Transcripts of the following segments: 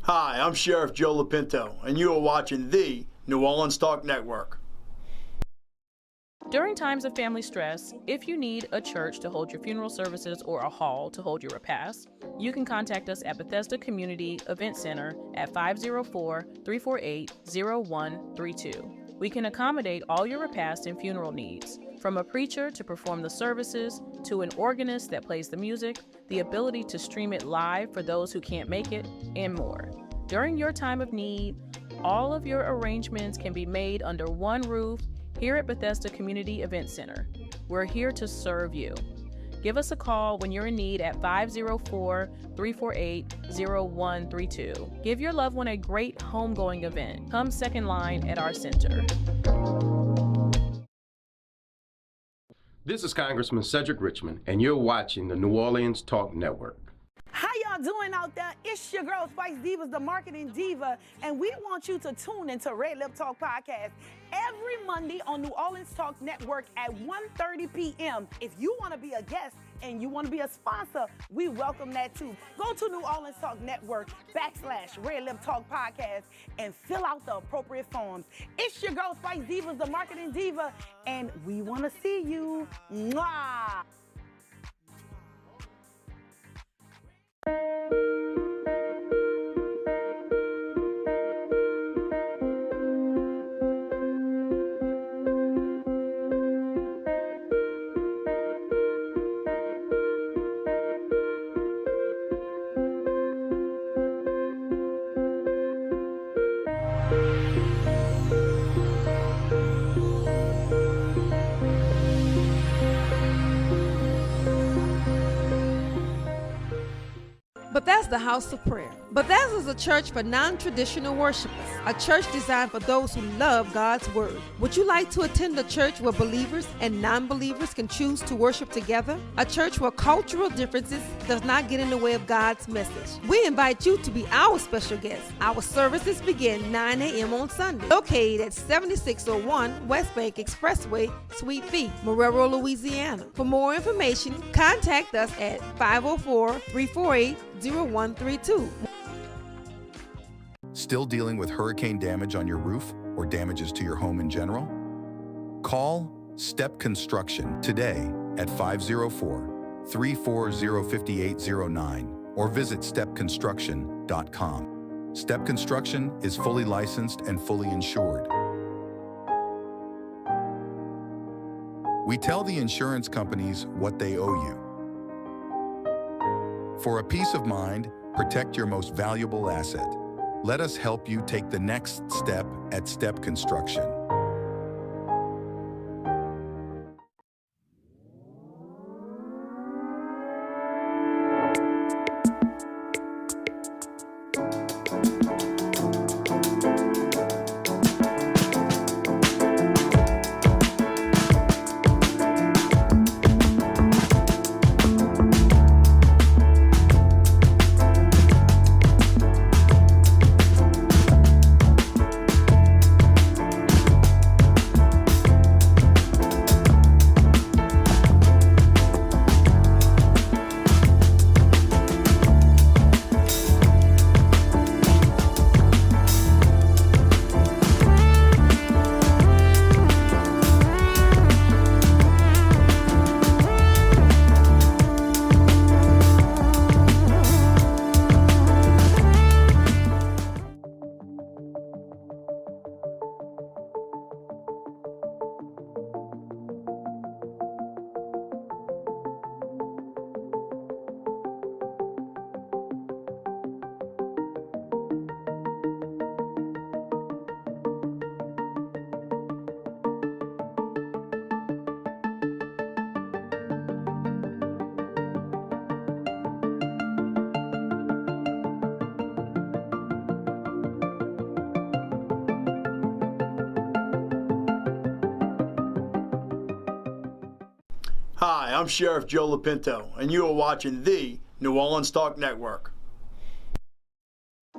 Hi, I'm Sheriff Joe Lapinto, and you are watching the New Orleans Talk Network. During times of family stress, if you need a church to hold your funeral services or a hall to hold your repast, you can contact us at Bethesda Community Event Center at 504-348-0132. We can accommodate all your repast and funeral needs, from a preacher to perform the services, to an organist that plays the music, the ability to stream it live for those who can't make it, and more. During your time of need, all of your arrangements can be made under one roof here at Bethesda Community Event Center. We're here to serve you. Give us a call when you're in need at 504-348-0132. Give your loved one a great homegoing event. Come second line at our center. This is Congressman Cedric Richmond, and you're watching the New Orleans Talk Network. How y'all doing out there? It's your girl, Spice Divas, the marketing diva, and we want you to tune into Red Lip Talk Podcast every Monday on New Orleans Talk Network at 1:30 p.m. If you want to be a guest and you want to be a sponsor, we welcome that too. Go to New Orleans Talk Network /Red Lip Talk Podcast and fill out the appropriate forms. It's your girl, Spice Divas, the marketing diva, and we want to see you. Mwah! Bethesda House of Prayer. Bethesda is a church for non-traditional worshipers, a church designed for those who love God's Word. Would you like to attend a church where believers and non-believers can choose to worship together? A church where cultural differences does not get in the way of God's message. We invite you to be our special guest. Our services begin 9 a.m. on Sunday, located at 7601 West Bank Expressway, Suite B, Marrero, Louisiana. For more information, contact us at 504-348-0132. Still dealing with hurricane damage on your roof or damages to your home in general? Call Step Construction today at 504-340-5809 or visit stepconstruction.com. Step Construction is fully licensed and fully insured. We tell the insurance companies what they owe you. For a peace of mind, protect your most valuable asset. Let us help you take the next step at Step Construction. Hi, I'm Sheriff Joe Lapinto, and you are watching the New Orleans Talk Network.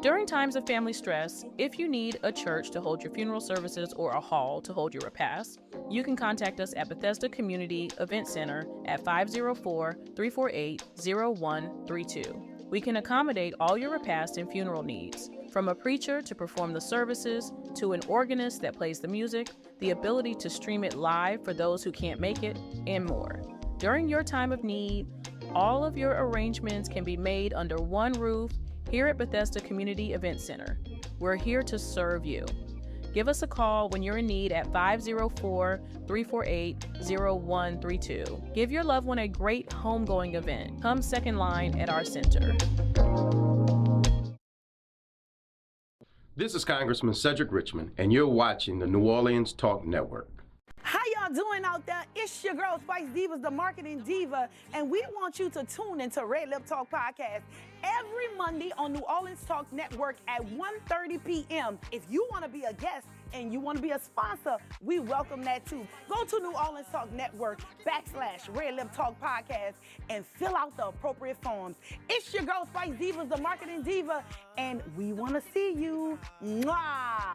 During times of family stress, if you need a church to hold your funeral services or a hall to hold your repast, you can contact us at Bethesda Community Event Center at 504-348-0132. We can accommodate all your repast and funeral needs, From a preacher to perform the services, to an organist that plays the music, the ability to stream it live for those who can't make it, and more. During your time of need, all of your arrangements can be made under one roof here at Bethesda Community Event Center. We're here to serve you. Give us a call when you're in need at 504-348-0132. Give your loved one a great homegoing event. Come second line at our center. This is Congressman Cedric Richmond, and you're watching the New Orleans Talk Network. How y'all doing out there? It's your girl, Spice Divas, the marketing diva, and we want you to tune into Red Lip Talk Podcast every Monday on New Orleans Talk Network at 1:30 p.m. If you want to be a guest and you want to be a sponsor, we welcome that too. Go to New Orleans Talk Network /Red Lip Talk Podcast and fill out the appropriate forms. It's your girl, Spice Divas, the marketing diva, and we want to see you. Mwah!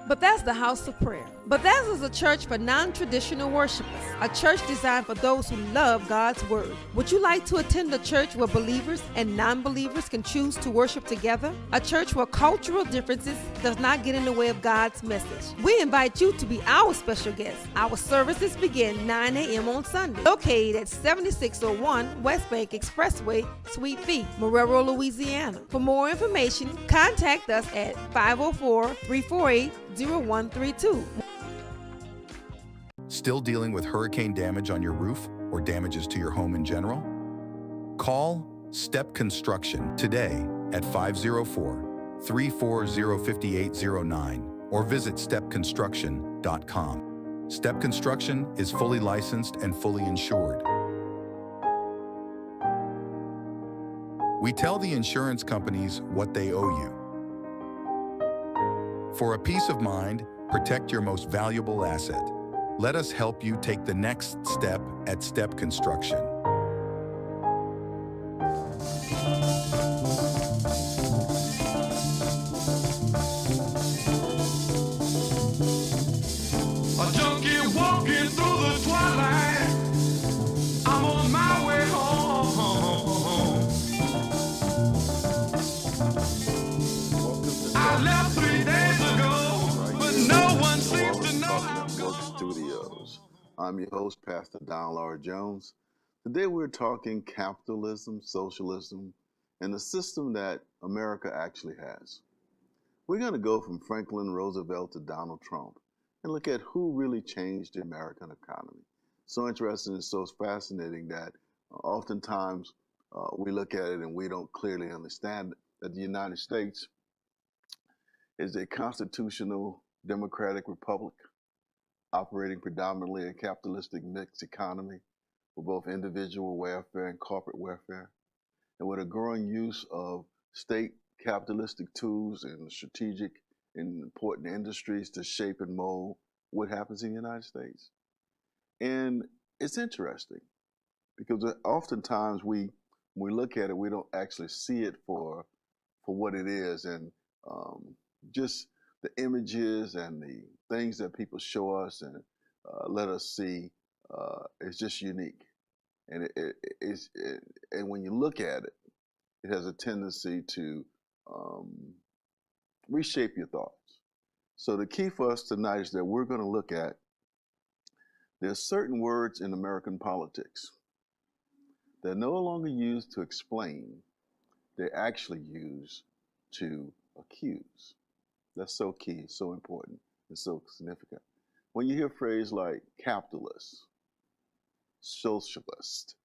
Bethesda House of Prayer. Bethesda is a church for non-traditional worshipers, a church designed for those who love God's Word. Would you like to attend a church where believers and non-believers can choose to worship together? A church where cultural differences does not get in the way of God's message. We invite you to be our special guest. Our services begin 9 a.m. on Sunday, located at 7601 West Bank Expressway, Suite B, Marrero, Louisiana. For more information, contact us at 504-348-0132. Still dealing with hurricane damage on your roof or damages to your home in general? Call Step Construction today at 504-340-5809 or visit stepconstruction.com. Step Construction is fully licensed and fully insured. We tell the insurance companies what they owe you. For a peace of mind, protect your most valuable asset. Let us help you take the next step at Step Construction. A junkie walking through the twilight. I'm on my way home. I left 3 days ago, but no one seems to know how I'm gone. Studios. I'm your host, Pastor Don Laura Jones. Today we're talking capitalism, socialism, and the system that America actually has. We're going to go from Franklin Roosevelt to Donald Trump and look at who really changed the American economy. So interesting and so fascinating that oftentimes we look at it and we don't clearly understand that the United States is a constitutional democratic republic operating predominantly a capitalistic mixed economy with both individual welfare and corporate welfare, and with a growing use of state capitalistic tools and strategic and important industries to shape and mold what happens in the United States. And it's interesting because oftentimes when we look at it, we don't actually see it for what it is, and just the images and the things that people show us and let us see is just unique. And and when you look at it, it has a tendency to reshape your thoughts. So the key for us tonight is that we're going to look at there's certain words in American politics that are no longer used to explain, they're actually used to accuse. That's so key, so important, and so significant. When you hear a phrase like capitalist, socialist,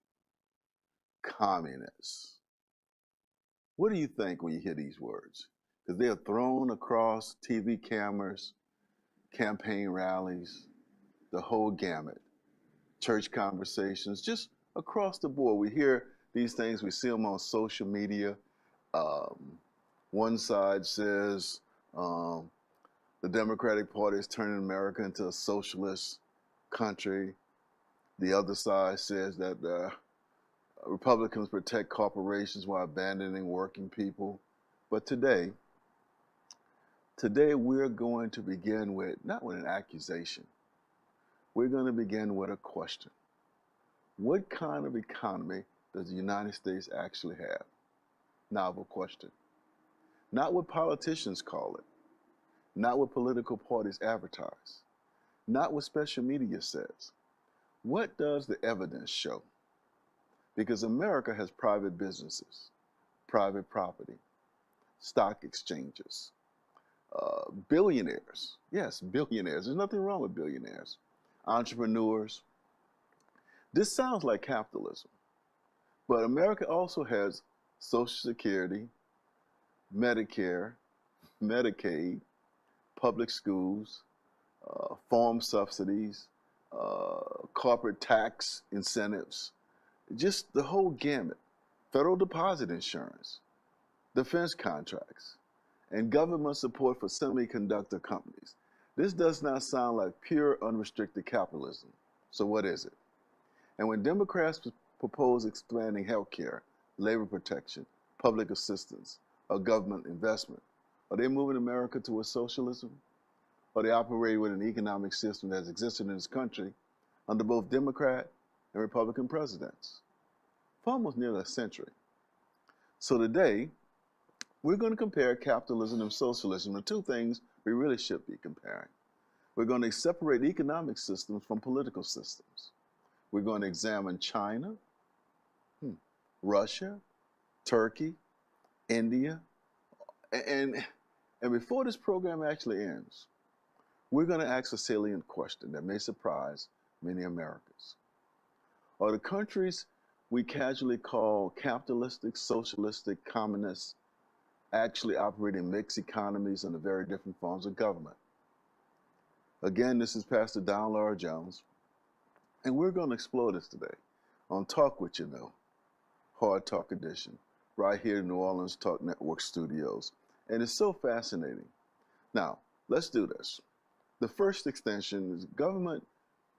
communist, what do you think when you hear these words? Because they are thrown across TV cameras, campaign rallies, the whole gamut, church conversations, just across the board. We hear These things, we see them on social media. One side says the Democratic Party is turning America into a socialist country. The other side says that Republicans protect corporations while abandoning working people. But today we're going to begin with, not with an accusation, we're going to begin with a question. What kind of economy does the United States actually have? Novel question. Not what politicians call it, not what political parties advertise, not what special media says. What does the evidence show? Because America has private businesses, private property, stock exchanges, billionaires. Yes, billionaires. There's nothing wrong with billionaires. Entrepreneurs. This sounds like capitalism, but America also has Social Security, Medicare, Medicaid, public schools, farm subsidies, corporate tax incentives, just the whole gamut, federal deposit insurance, defense contracts, and government support for semiconductor companies. This does not sound like pure unrestricted capitalism. So what is it? And when Democrats propose expanding health care, labor protection, public assistance, or government investment, are they moving America towards socialism? Or are they operating with an economic system that has existed in this country under both Democrat and Republican presidents for almost nearly a century? So today, we're going to compare capitalism and socialism, the two things we really should be comparing. We're going to separate economic systems from political systems. We're going to examine China, Russia, Turkey, India, and before this program actually ends, we're going to ask a salient question that may surprise many Americans. Are the countries we casually call capitalistic, socialistic, communist actually operating mixed economies under very different forms of government? Again, this is Pastor Don Laura Jones, and we're going to explore this today on Talk What You Know, Hard Talk Edition, right here in New Orleans Talk Network studios. And it's so fascinating. Now, let's do this. The first extension is government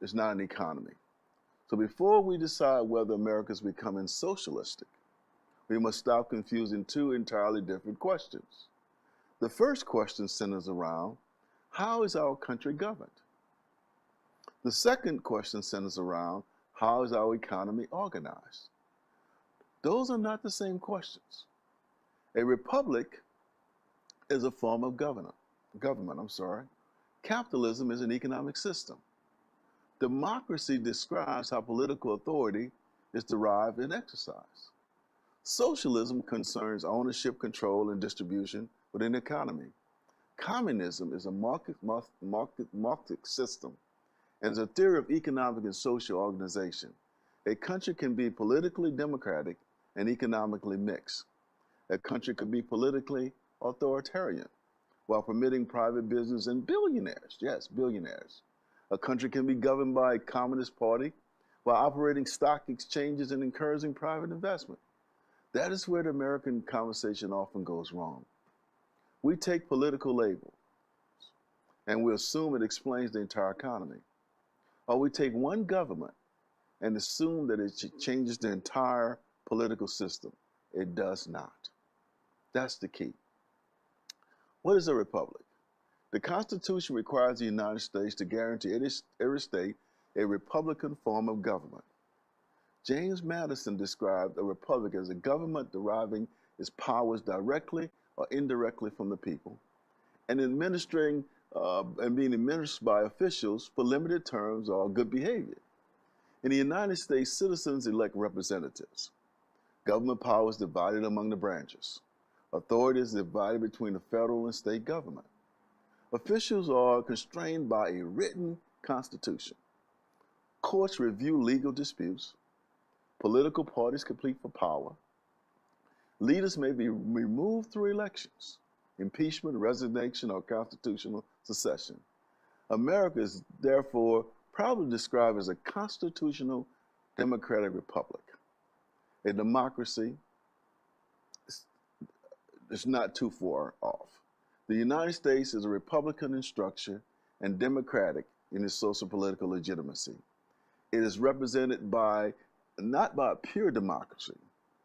is not an economy. So before we decide whether America is becoming socialistic, we must stop confusing two entirely different questions. The first question centers around, how is our country governed? The second question centers around, how is our economy organized? Those are not the same questions. A republic is a form of government. Capitalism is an economic system. Democracy describes how political authority is derived and exercised. Socialism concerns ownership, control, and distribution within the economy. Communism is a market system and is a theory of economic and social organization. A country can be politically democratic and economically mixed. A country could be politically authoritarian while permitting private business and billionaires. Yes, billionaires. A country can be governed by a communist party while operating stock exchanges and encouraging private investment. That is where the American conversation often goes wrong. We take political labels and we assume it explains the entire economy. Or we take one government and assume that it changes the entire political system. It does not. That's the key. What is a republic? The Constitution requires the United States to guarantee every state a republican form of government. James Madison described a republic as a government deriving its powers directly or indirectly from the people, and administering and being administered by officials for limited terms or good behavior. In the United States, citizens elect representatives. Government power is divided among the branches. Authority is divided between the federal and state government. Officials are constrained by a written constitution. Courts review legal disputes. Political parties compete for power. Leaders may be removed through elections, impeachment, resignation, or constitutional secession. America is therefore probably described as a constitutional democratic republic. a democracy is not too far off. The United States is a Republican in structure and democratic in its social political legitimacy. It is represented by, not by pure democracy.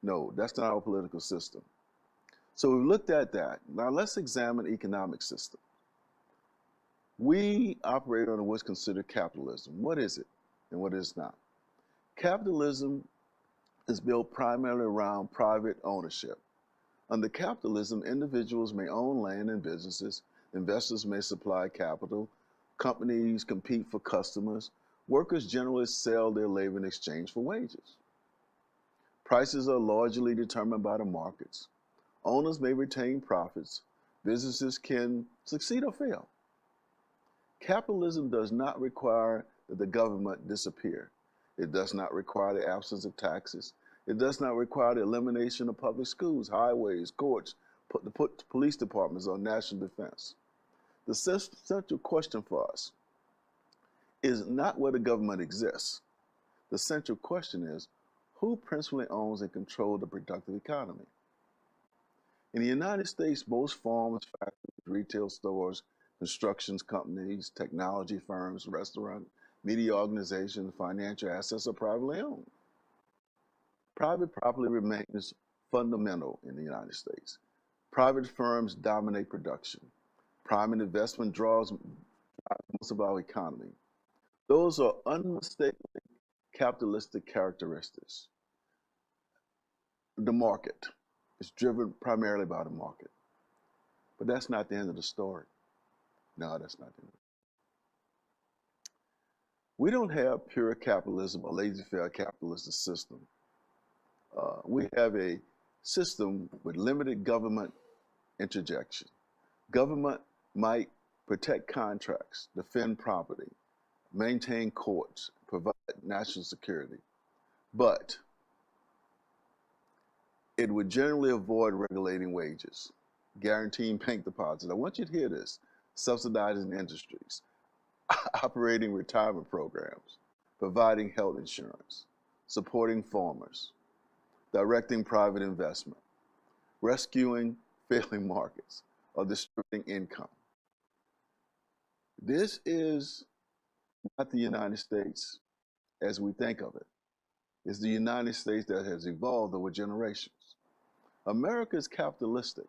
No, that's not our political system. So we've looked at that. Now let's examine economic system. We operate under what's considered capitalism. What is it and what is not? Capitalism is built primarily around private ownership. Under capitalism, individuals may own land and businesses, investors may supply capital, companies compete for customers, workers generally sell their labor in exchange for wages. Prices are largely determined by the markets. Owners may retain profits. Businesses can succeed or fail. Capitalism does not require that the government disappear. It does not require the absence of taxes. It does not require the elimination of public schools, highways, courts, police departments, or national defense. The central question for us is not whether government exists. The central question is who principally owns and controls the productive economy. In the United States, most farms, factories, retail stores, construction companies, technology firms, restaurants, media organizations, financial assets are privately owned. Private property remains fundamental in the United States. Private firms dominate production. Private investment drives most of our economy. Those are unmistakably capitalistic characteristics. The market is driven primarily by the market. But that's not the end of the story. No, that's not the end. We don't have pure capitalism or laissez-faire capitalist system. We have a system with limited government interjection. Government might protect contracts, defend property, maintain courts, provide national security, but it would generally avoid regulating wages, guaranteeing bank deposits. I want you to hear this: subsidizing industries, operating retirement programs, providing health insurance, supporting farmers, directing private investment, rescuing failing markets, or distributing income. This is not the United States as we think of it. It's the United States that has evolved over generations. America is capitalistic,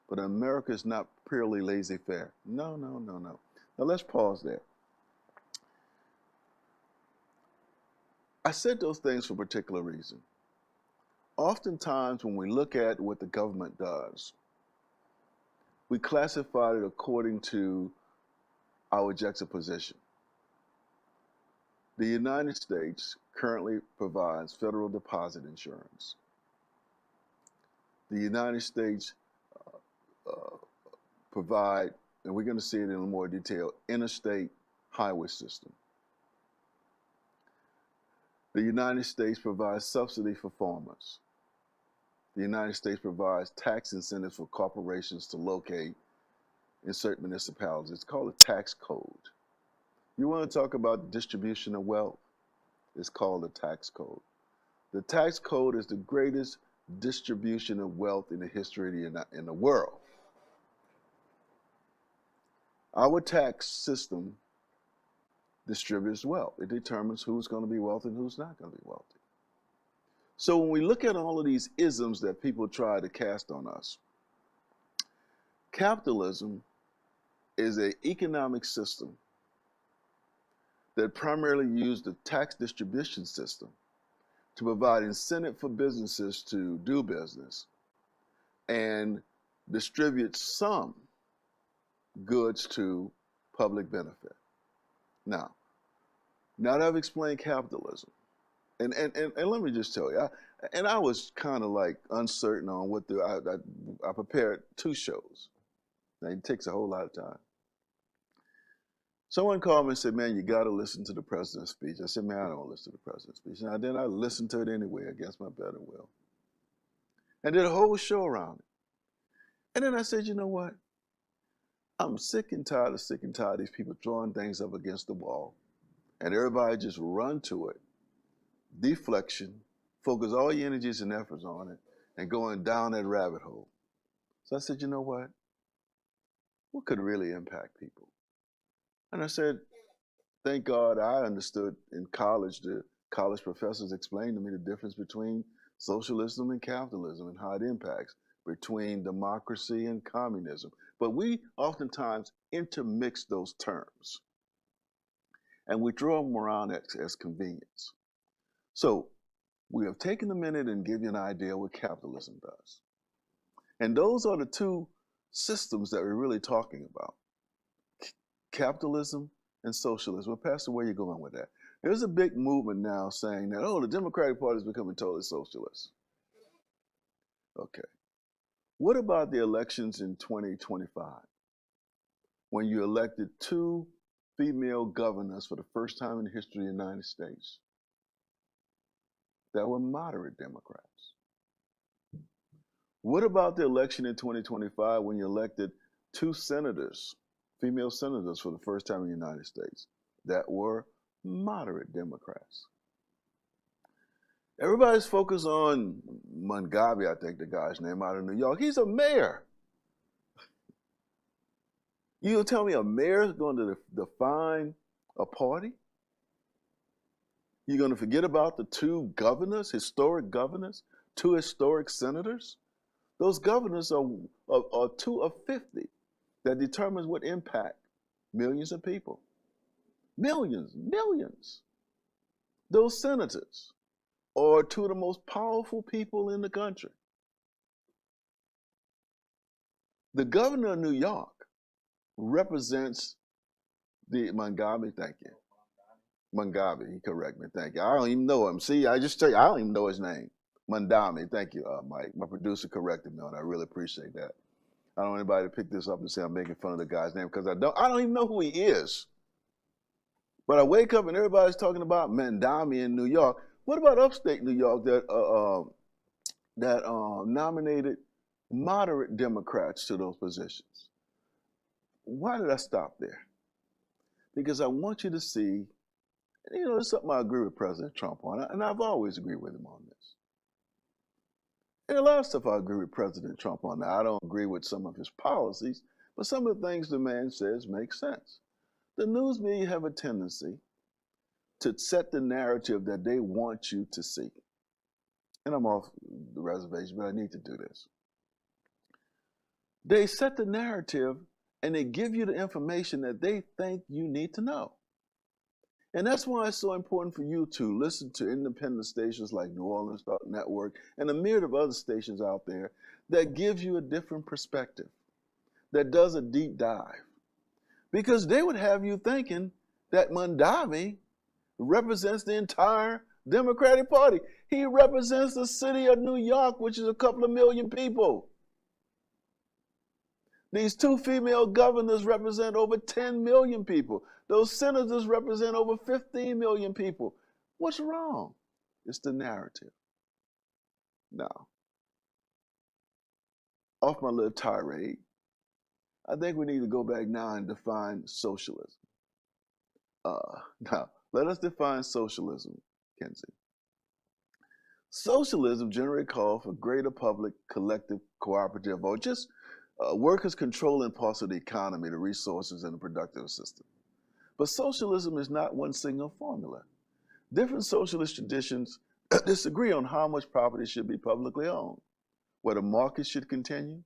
but America is not purely laissez-faire. No, no, no, no. Now let's pause there. I said those things for a particular reason. Oftentimes when we look at what the government does, we classify it according to our juxtaposition. The United States currently provides federal deposit insurance. The United States provide, and we're going to see it in more detail, interstate highway system. The United States provides subsidy for farmers. The United States provides tax incentives for corporations to locate in certain municipalities. It's called a tax code. You want to talk about the distribution of wealth? It's called a tax code. The tax code is the greatest distribution of wealth in the history of the world. Our tax system distributes wealth. It determines who's going to be wealthy and who's not going to be wealthy. So when we look at all of these isms that people try to cast on us, capitalism is an economic system that primarily used the tax distribution system to provide incentive for businesses to do business and distribute some goods to public benefit. Now that I've explained capitalism, and let me just tell you, I was kind of like uncertain on what I prepared 2 shows. Now it takes a whole lot of time. Someone called me and said, man, you got to listen to the president's speech. I said, man, I don't listen to the president's speech. Now then I listened to it anyway against my better will. And did a whole show around it. And then I said, you know what? I'm sick and tired of these people throwing things up against the wall and everybody just run to it. Deflection, focus all your energies and efforts on it and going down that rabbit hole. So I said, you know what? What could really impact people? And I said, thank God I understood in college, the college professors explained to me the difference between socialism and capitalism and how it impacts, between democracy and communism. But we oftentimes intermix those terms and we throw them around as convenience. So we have taken a minute and give you an idea what capitalism does. And those are the two systems that we're really talking about. Capitalism and socialism. Well, Pastor, where are you going with that? There's a big movement now saying that, oh, the Democratic Party is becoming totally socialist. Okay. What about the elections in 2025, when you elected 2 female governors for the first time in the history of the United States that were moderate Democrats? What about the election in 2025 when you elected 2 senators, female senators for the first time in the United States that were moderate Democrats? Everybody's focused on Mugabe, I think the guy's name, out of New York. He's a mayor. You gonna tell me a mayor is going to define a party? You're going to forget about the 2 governors, historic governors, 2 historic senators? Those governors are 2 of 50 that determines what impact millions of people. Millions, millions. Those senators are 2 of the most powerful people in the country. The governor of New York represents the Mugabe, thank you. Mugabe, he correct me, thank you. I don't even know him. See, I just tell you, I don't even know his name. Mugabe, thank you, Mike. My producer corrected me on it. I really appreciate that. I don't want anybody to pick this up and say I'm making fun of the guy's name because I don't even know who he is. But I wake up and everybody's talking about Mugabe in New York. What about upstate New York that nominated moderate Democrats to those positions? Why did I stop there? Because I want you to see, you know, it's something I agree with President Trump on, and I've always agreed with him on this. And a lot of stuff I agree with President Trump on. Now, I don't agree with some of his policies, but some of the things the man says make sense. The news media have a tendency to set the narrative that they want you to see. And I'm off the reservation, but I need to do this. They set the narrative and they give you the information that they think you need to know. And that's why it's so important for you to listen to independent stations like New Orleans Talk Network and a myriad of other stations out there that gives you a different perspective, that does a deep dive. Because they would have you thinking that Mugabe represents the entire Democratic Party. He represents the city of New York, which is a couple of million people. These 2 female governors represent over 10 million people. Those senators represent over 15 million people. What's wrong? It's the narrative. Now, off my little tirade, I think we need to go back now and define socialism. Now, let us define socialism, Kenzie. Socialism generally calls for greater public, collective, cooperative, or just workers controlling parts of the economy, the resources, and the productive system. But socialism is not one single formula. Different socialist traditions disagree on how much property should be publicly owned, whether markets should continue,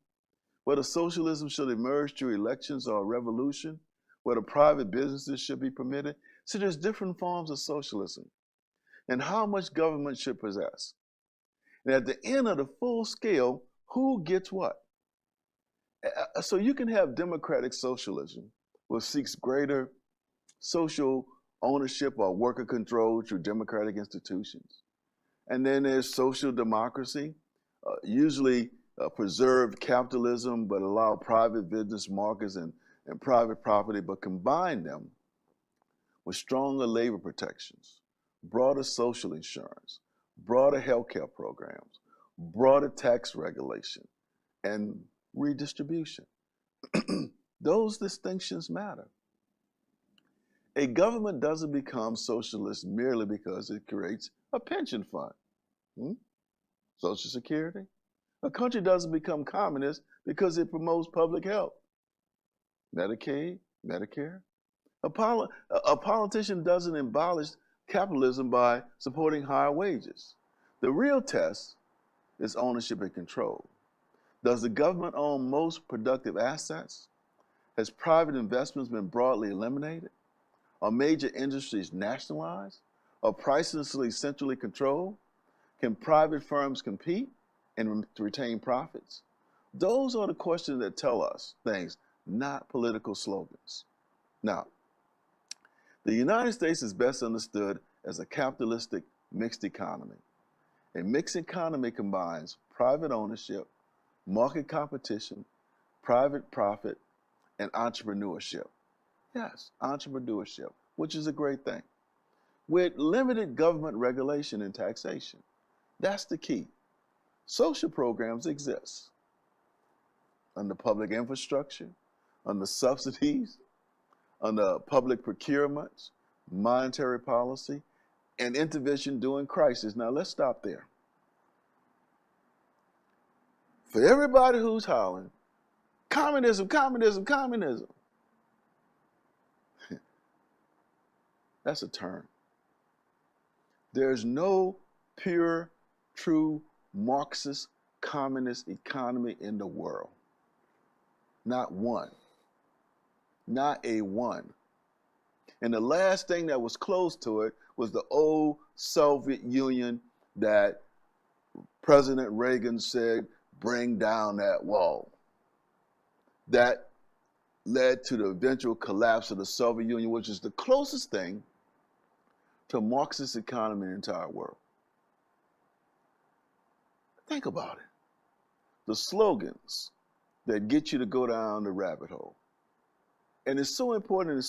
whether socialism should emerge through elections or a revolution, whether private businesses should be permitted. So there's different forms of socialism, and how much government should possess. And at the end of the full scale, who gets what? So you can have democratic socialism, which seeks greater social ownership or worker control through democratic institutions. And then there's social democracy, usually preserve capitalism, but allow private business markets and private property, but combine them with stronger labor protections, broader social insurance, broader healthcare programs, broader tax regulation, and redistribution. Those distinctions matter. A government doesn't become socialist merely because it creates a pension fund. Social Security. A country doesn't become communist because it promotes public health. Medicaid, Medicare. A politician doesn't abolish capitalism by supporting higher wages. The real test is ownership and control. Does the government own most productive assets? Has private investments been broadly eliminated? Are major industries nationalized? Are prices centrally controlled? Can private firms compete and retain profits? Those are the questions that tell us things, not political slogans. Now, the United States is best understood as a capitalistic mixed economy. A mixed economy combines private ownership, market competition, private profit, and entrepreneurship. Yes, entrepreneurship, which is a great thing, with limited government regulation and taxation. That's the key. Social programs exist under public infrastructure, under subsidies, under public procurements, monetary policy, and intervention during crisis. Now let's stop there. For everybody who's hollering, communism, communism, communism, that's a term. There's no pure, true Marxist communist economy in the world. Not one. Not a one. And the last thing that was close to it was the old Soviet Union that President Reagan said, bring down that wall. That led to the eventual collapse of the Soviet Union, which is the closest thing to a Marxist economy in the entire world. Think about it. The slogans that get you to go down the rabbit hole. And it's so important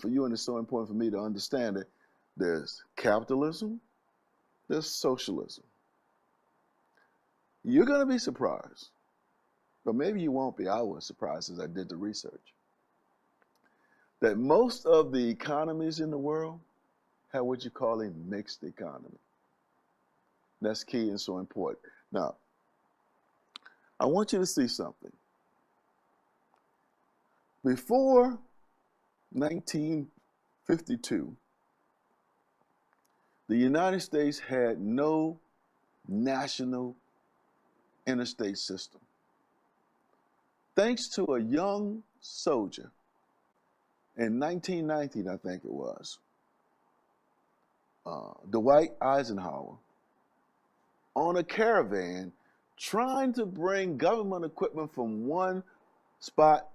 for you, and it's so important for me to understand it. There's capitalism, there's socialism. You're going to be surprised, but maybe you won't be. I was surprised as I did the research, that most of the economies in the world have what you call a mixed economy. That's key and so important. Now, I want you to see something. Before 1952, the United States had no national interstate system. Thanks to a young soldier in 1919, I think it was, Dwight Eisenhower, on a caravan trying to bring government equipment from one spot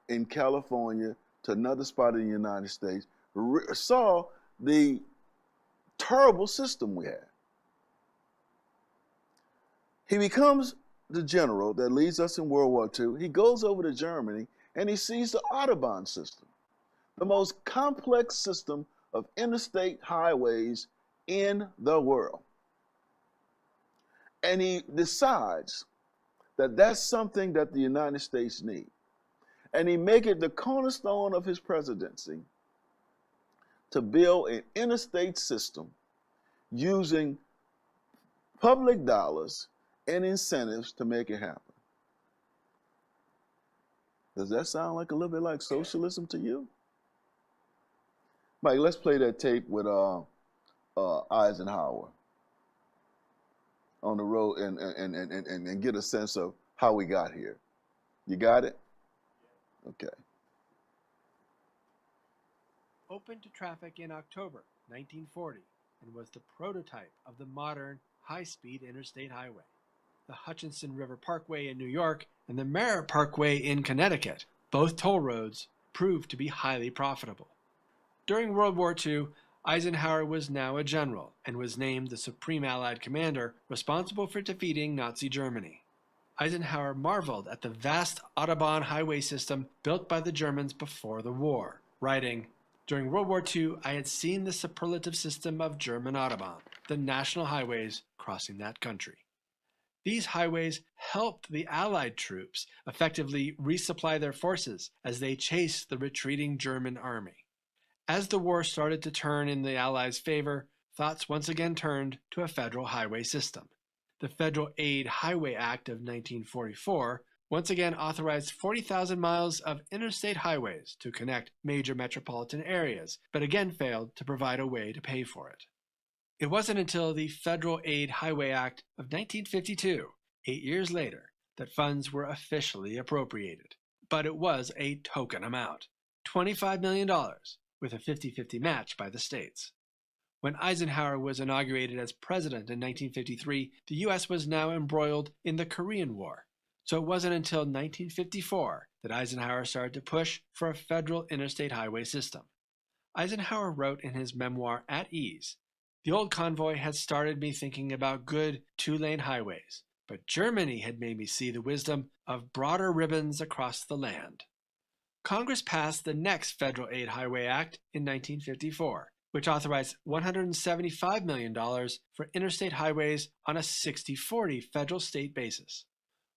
in California to another spot in the United States, saw the terrible system we had. He becomes the general that leads us in World War II. He goes over to Germany and he sees the Autobahn system, the most complex system of interstate highways in the world. And he decides that that's something that the United States needs. And he make it the cornerstone of his presidency to build an interstate system using public dollars and incentives to make it happen. Does that sound like a little bit like socialism to you? Mike, let's play that tape with Eisenhower on the road and get a sense of how we got here. You got it? Okay. Opened to traffic in October 1940 and was the prototype of the modern high-speed interstate highway. The Hutchinson River Parkway in New York and the Merritt Parkway in Connecticut, both toll roads, proved to be highly profitable. During World War II, Eisenhower was now a general and was named the Supreme Allied Commander responsible for defeating Nazi Germany. Eisenhower marveled at the vast Autobahn highway system built by the Germans before the war, writing, "During World War II, I had seen the superlative system of German Autobahn, the national highways crossing that country. These highways helped the Allied troops effectively resupply their forces as they chased the retreating German army. As the war started to turn in the Allies' favor, thoughts once again turned to a federal highway system. The Federal Aid Highway Act of 1944 once again authorized 40,000 miles of interstate highways to connect major metropolitan areas, but again failed to provide a way to pay for it. It wasn't until the Federal Aid Highway Act of 1952, 8 years later, that funds were officially appropriated. But it was a token amount, $25 million, with a 50-50 match by the states. When Eisenhower was inaugurated as president in 1953, the U.S. was now embroiled in the Korean War. So it wasn't until 1954 that Eisenhower started to push for a federal interstate highway system. Eisenhower wrote in his memoir, At Ease, "The old convoy had started me thinking about good two-lane highways, but Germany had made me see the wisdom of broader ribbons across the land." Congress passed the next Federal Aid Highway Act in 1954, which authorized $175 million for interstate highways on a 60-40 federal-state basis.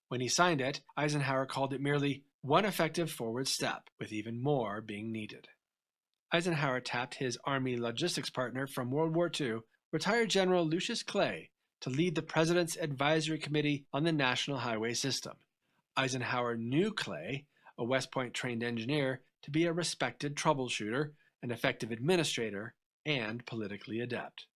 When he signed it, Eisenhower called it merely one effective forward step, with even more being needed. Eisenhower tapped his Army logistics partner from World War II, retired General Lucius Clay, to lead the President's Advisory Committee on the National Highway System. Eisenhower knew Clay, a West Point-trained engineer, to be a respected troubleshooter, an effective administrator, and politically adept.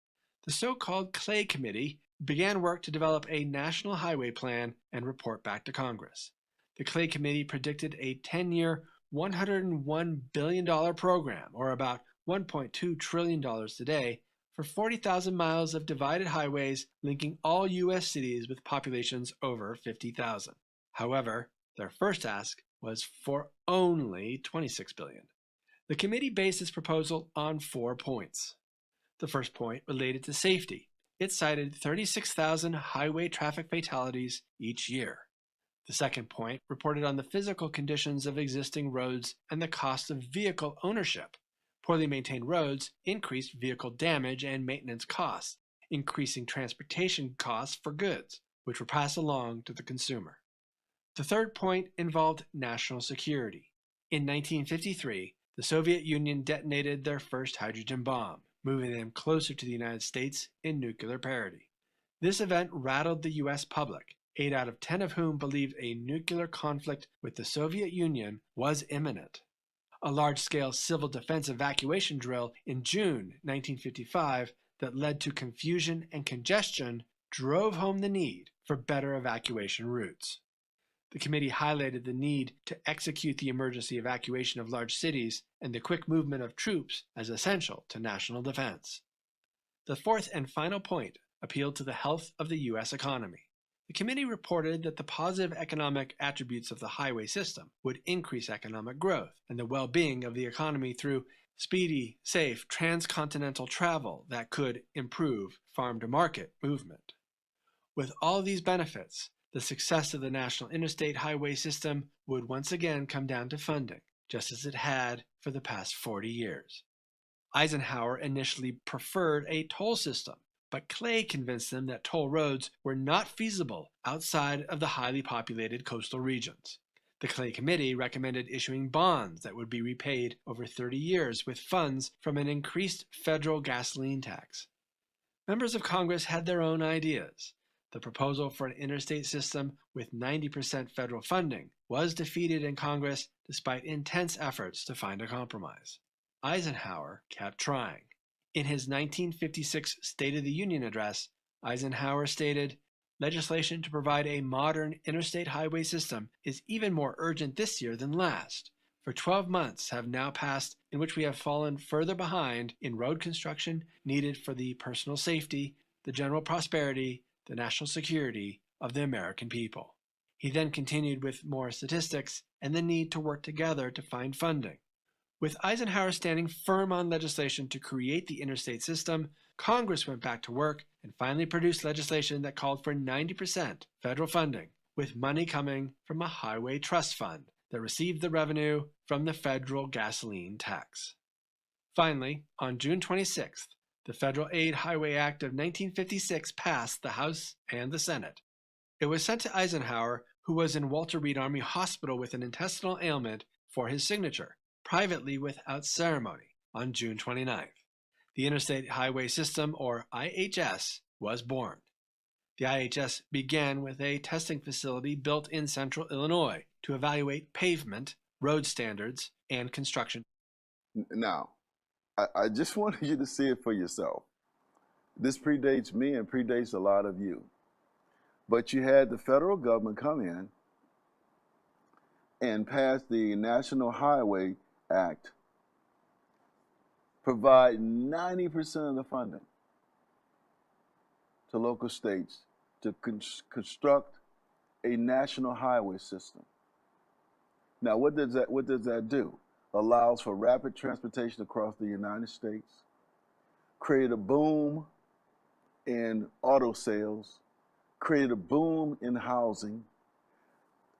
The so-called Clay Committee began work to develop a national highway plan and report back to Congress. The Clay Committee predicted a 10-year, $101 billion program, or about $1.2 trillion today, for 40,000 miles of divided highways linking all U.S. cities with populations over 50,000. However, their first ask was for only $26 billion. The committee based its proposal on 4 points. The first point related to safety. It cited 36,000 highway traffic fatalities each year. The second point reported on the physical conditions of existing roads and the cost of vehicle ownership. Poorly maintained roads increased vehicle damage and maintenance costs, increasing transportation costs for goods, which were passed along to the consumer. The third point involved national security. In 1953, the Soviet Union detonated their first hydrogen bomb, moving them closer to the United States in nuclear parity. This event rattled the U.S. public, 8 out of 10 of whom believed a nuclear conflict with the Soviet Union was imminent. A large-scale civil defense evacuation drill in June 1955 that led to confusion and congestion drove home the need for better evacuation routes. The committee highlighted the need to execute the emergency evacuation of large cities and the quick movement of troops as essential to national defense. The fourth and final point appealed to the health of the U.S. economy. The committee reported that the positive economic attributes of the highway system would increase economic growth and the well-being of the economy through speedy, safe, transcontinental travel that could improve farm-to-market movement. With all these benefits, the success of the national interstate highway system would once again come down to funding, just as it had for the past 40 years. Eisenhower initially preferred a toll system, but Clay convinced them that toll roads were not feasible outside of the highly populated coastal regions. The Clay Committee recommended issuing bonds that would be repaid over 30 years with funds from an increased federal gasoline tax. Members of Congress had their own ideas. The proposal for an interstate system with 90% federal funding was defeated in Congress despite intense efforts to find a compromise. Eisenhower kept trying. In his 1956 State of the Union address, Eisenhower stated, "Legislation to provide a modern interstate highway system is even more urgent this year than last. For 12 months have now passed in which we have fallen further behind in road construction needed for the personal safety, the general prosperity, the national security of the American people." He then continued with more statistics and the need to work together to find funding. With Eisenhower standing firm on legislation to create the interstate system, Congress went back to work and finally produced legislation that called for 90% federal funding, with money coming from a highway trust fund that received the revenue from the federal gasoline tax. Finally, on June 26th, the Federal Aid Highway Act of 1956 passed the House and the Senate. It was sent to Eisenhower, who was in Walter Reed Army Hospital with an intestinal ailment, for his signature, privately without ceremony, on June 29th. The Interstate Highway System, or IHS, was born. The IHS began with a testing facility built in central Illinois to evaluate pavement, road standards, and construction. Now, I just wanted you to see it for yourself. This predates me and predates a lot of you. But you had the federal government come in and pass the National Highway Act, provide 90% of the funding to local states to construct a national highway system. Now, what does that do? Allows for rapid transportation across the United States, create a boom in auto sales, created a boom in housing,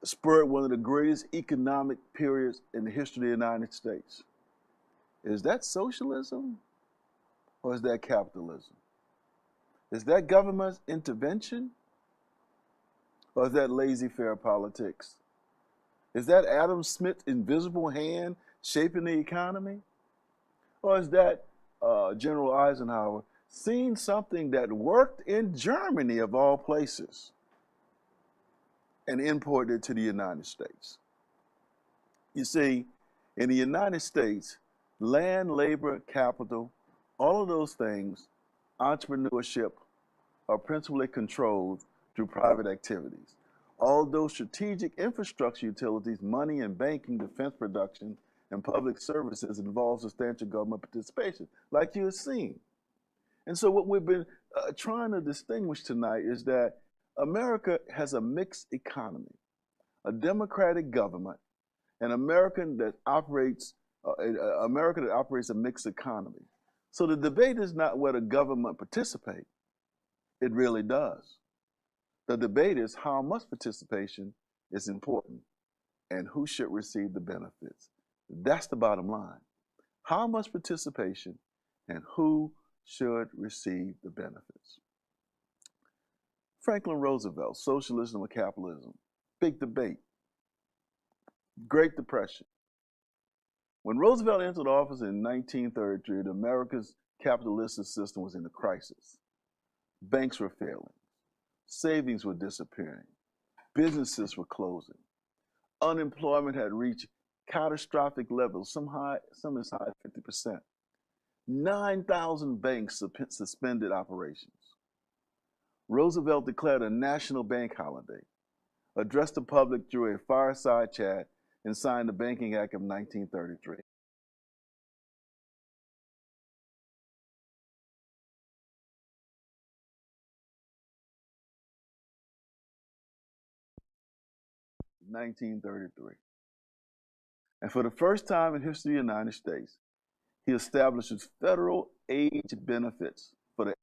spurred one of the greatest economic periods in the history of the United States. Is that socialism or is that capitalism? Is that government intervention or is that laissez-faire politics? Is that Adam Smith's invisible hand shaping the economy? Or is that General Eisenhower seeing something that worked in Germany, of all places, and imported it to the United States? You see, in the United States, land, labor, capital, all of those things, entrepreneurship, are principally controlled through private activities. All those strategic infrastructure utilities, money and banking, defense production, and public services involve substantial government participation, like you have seen. And so what we've been trying to distinguish tonight is that America has a mixed economy, a democratic government, an America that operates a mixed economy. So the debate is not whether government participates. It really does. The debate is how much participation is important and who should receive the benefits. That's the bottom line. How much participation and who should receive the benefits. Franklin Roosevelt, Socialism or Capitalism, big debate, Great Depression. When Roosevelt entered office in 1933, America's capitalistic system was in a crisis. Banks were failing. Savings were disappearing. Businesses were closing. Unemployment had reached catastrophic levels, some as high as 50%. 9,000 banks suspended operations. Roosevelt declared a national bank holiday, addressed the public through a fireside chat, and signed the Banking Act of 1933. And for the first time in history of the United States, he establishes federal age benefits for the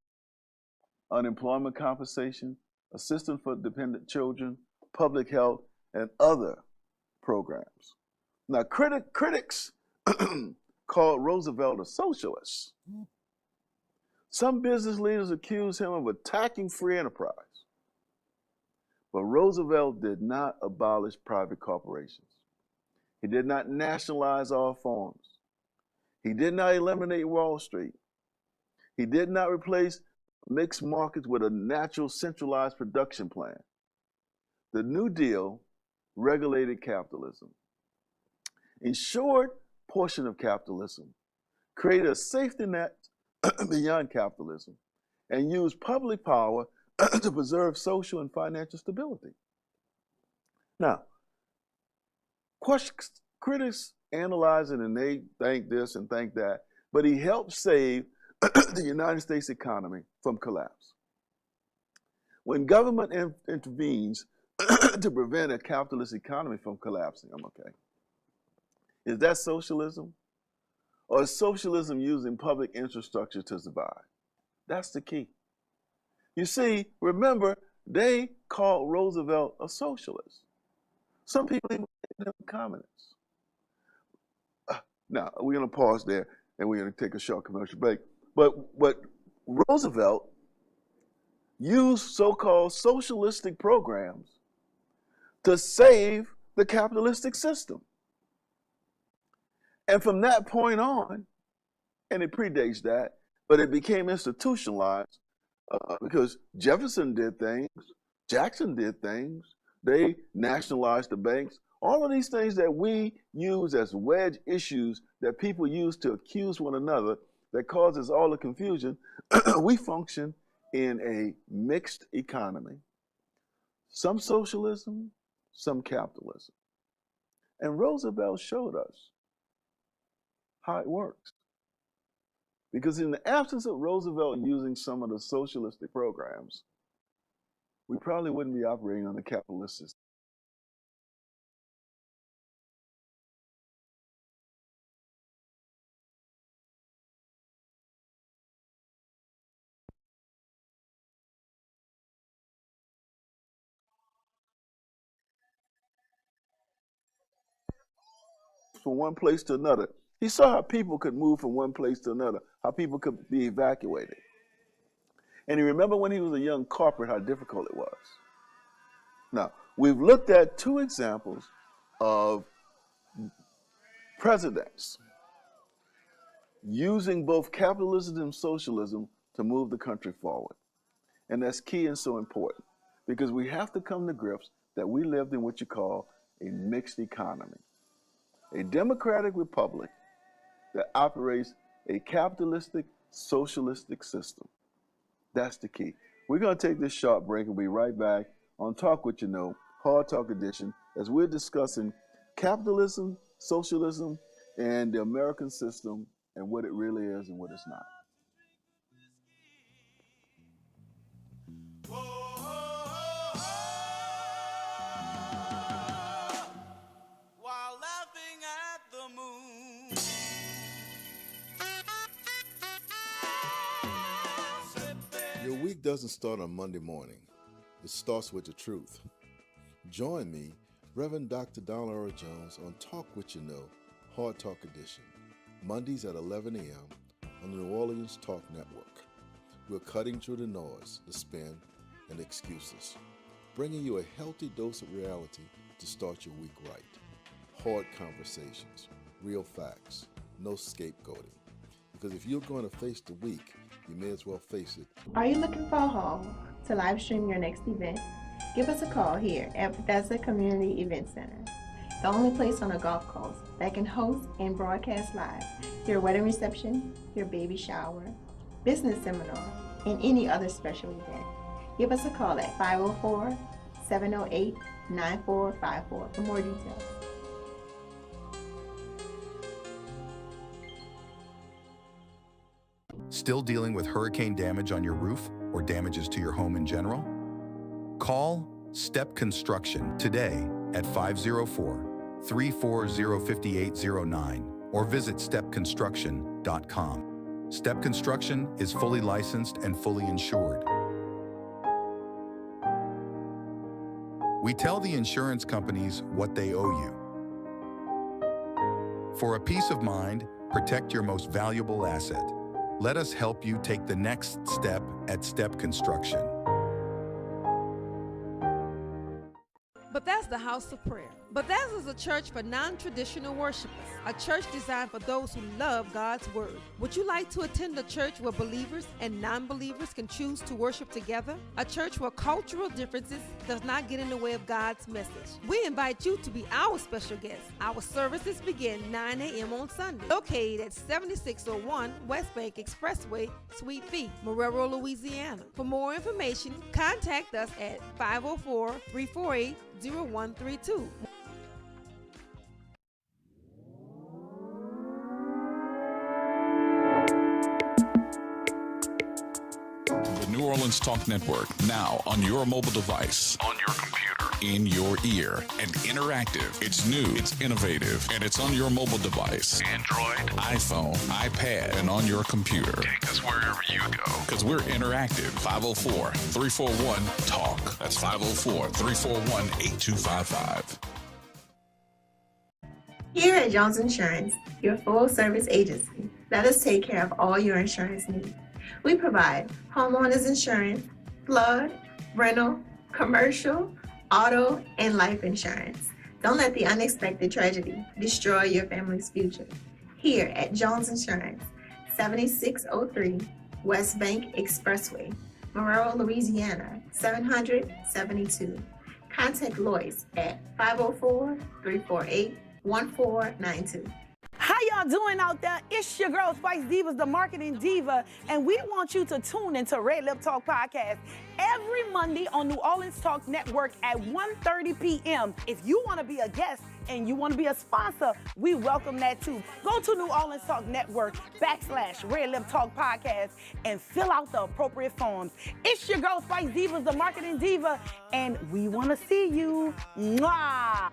unemployment compensation, assistance for dependent children, public health, and other programs. Now, critics called Roosevelt a socialist. Some business leaders accuse him of attacking free enterprise. But Roosevelt did not abolish private corporations. He did not nationalize all farms. He did not eliminate Wall Street. He did not replace mixed markets with a natural centralized production plan. The New Deal regulated capitalism, ensured portion of capitalism, created a safety net beyond capitalism, and used public power to preserve social and financial stability. Now, critics analyze it and they think this and think that, but he helped save the United States economy from collapse. When government intervenes to prevent a capitalist economy from collapsing, is that socialism? Or is socialism using public infrastructure to survive? That's the key. You see, remember, they called Roosevelt a socialist. Some people even called him communists. Now, we're going to pause there and we're going to take a short commercial break. But Roosevelt used so-called socialistic programs to save the capitalistic system. And from that point on, and it predates that, but it became institutionalized because Jefferson did things, Jackson did things, they nationalized the banks. All of these things that we use as wedge issues that people use to accuse one another that causes all the confusion, we function in a mixed economy. Some socialism, some capitalism. And Roosevelt showed us how it works. Because in the absence of Roosevelt using some of the socialistic programs, we probably wouldn't be operating on the capitalist system. From one place to another. He saw how people could move from one place to another, how people could be evacuated. And he remembered when he was a young carpenter how difficult it was. Now, we've looked at two examples of presidents using both capitalism and socialism to move the country forward. And that's key and so important because we have to come to grips that we lived in what you call a mixed economy. A democratic republic that operates a capitalistic, socialistic system. That's the key. We're going to take this short break and be right back on Talk What You Know, Hard Talk Edition, as we're discussing capitalism, socialism, and the American system and what it really is and what it's not. Your week doesn't start on Monday morning. It starts with the truth. Join me, Reverend Dr. Donald R. Jones, on Talk What You Know, Hard Talk Edition, Mondays at 11 a.m. on the New Orleans Talk Network. We're cutting through the noise, the spin, and excuses, bringing you a healthy dose of reality to start your week right. Hard conversations, real facts, no scapegoating. Because if you're going to face the week, you may as well face it. Are you looking for a hall to live stream your next event? Give us a call here at Bethesda Community Event Center, the only place on a golf course that can host and broadcast live your wedding reception, your baby shower, business seminar, and any other special event. Give us a call at 504-708-9454 for more details. Still dealing with hurricane damage on your roof or damages to your home in general? Call Step Construction today at 504-340-5809 or visit stepconstruction.com. Step Construction is fully licensed and fully insured. We tell the insurance companies what they owe you. For a peace of mind, protect your most valuable asset. Let us help you take the next step at Step Construction. Bethesda House of Prayer. Bethesda is a church for non-traditional worshipers, a church designed for those who love God's Word. Would you like to attend a church where believers and non-believers can choose to worship together? A church where cultural differences does not get in the way of God's message. We invite you to be our special guest. Our services begin 9 a.m. on Sunday, located at 7601 West Bank Expressway, Suite B, Marrero, Louisiana. For more information, contact us at 504-348-0132. The New Orleans Talk Network, now on your mobile device, on your computer, in your ear, and interactive. It's new, it's innovative, and it's on your mobile device. Android, iPhone, iPad, and on your computer. Take us wherever you go. Because we're interactive. 504-341-TALK. That's 504-341-8255. Here at Jones Insurance, your full-service agency, let us take care of all your insurance needs. We provide homeowners insurance, flood, rental, commercial, auto, and life insurance. Don't let the unexpected tragedy destroy your family's future. Here at Jones Insurance, 7603 West Bank Expressway, Monroe, Louisiana, 772. Contact Lois at 504-348-1492. How y'all doing out there? It's your girl, Spice Divas, the marketing diva, and we want you to tune into Red Lip Talk Podcast every Monday on New Orleans Talk Network at 1:30 p.m. If you want to be a guest and you want to be a sponsor, we welcome that too. Go to New Orleans Talk Network /Red Lip Talk Podcast and fill out the appropriate forms. It's your girl, Spice Divas, the marketing diva, and we want to see you. Mwah!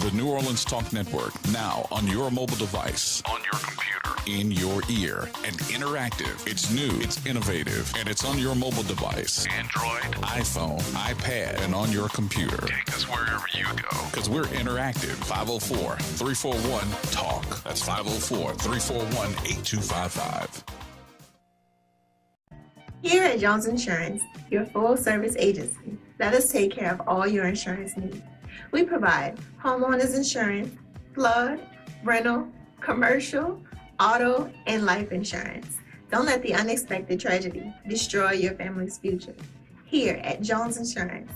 The New Orleans Talk Network, now on your mobile device, on your computer, in your ear, and interactive. It's new, it's innovative, and it's on your mobile device. Android, iPhone, iPad, and on your computer. Take us wherever you go. Because we're interactive. 504-341-TALK. That's 504-341-8255. Here at Jones Insurance, your full-service agency, let us take care of all your insurance needs. We provide homeowners insurance, flood, rental, commercial, auto, and life insurance. Don't let the unexpected tragedy destroy your family's future. Here at Jones Insurance,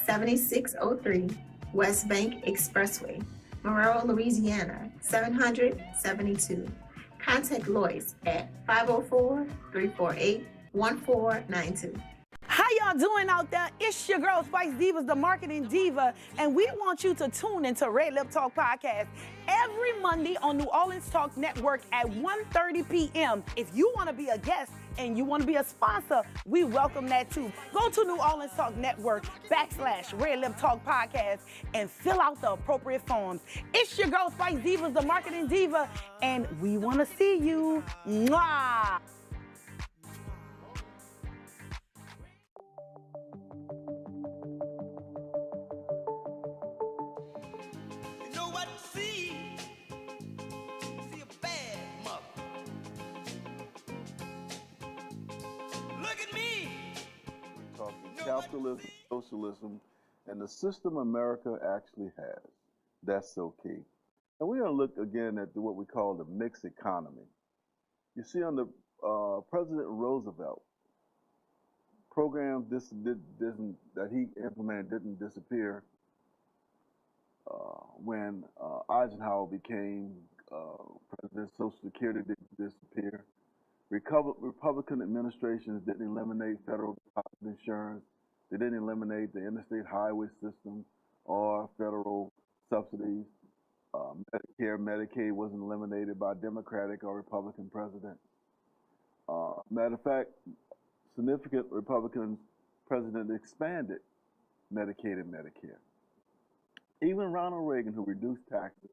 7603 West Bank Expressway, Monroe, Louisiana, 772. Contact Lois at 504-348-1492. How y'all doing out there? It's your girl, Spice Divas, the marketing diva, and we want you to tune into Red Lip Talk Podcast every Monday on New Orleans Talk Network at 1:30 p.m. If you want to be a guest and you want to be a sponsor, we welcome that too. Go to New Orleans Talk Network /Red Lip Talk Podcast and fill out the appropriate forms. It's your girl, Spice Divas, the marketing diva, and we want to see you. Mwah! Capitalism, socialism, and the system America actually has. That's so key. And we're going to look again at what we call the mixed economy. You see, under President Roosevelt, programs that he implemented didn't disappear when Eisenhower became president. Social Security didn't disappear. Republican administrations didn't eliminate federal deposit insurance. They didn't eliminate the interstate highway system or federal subsidies. Medicare, Medicaid wasn't eliminated by Democratic or Republican president. Matter of fact, significant Republican president expanded Medicaid and Medicare. Even Ronald Reagan, who reduced taxes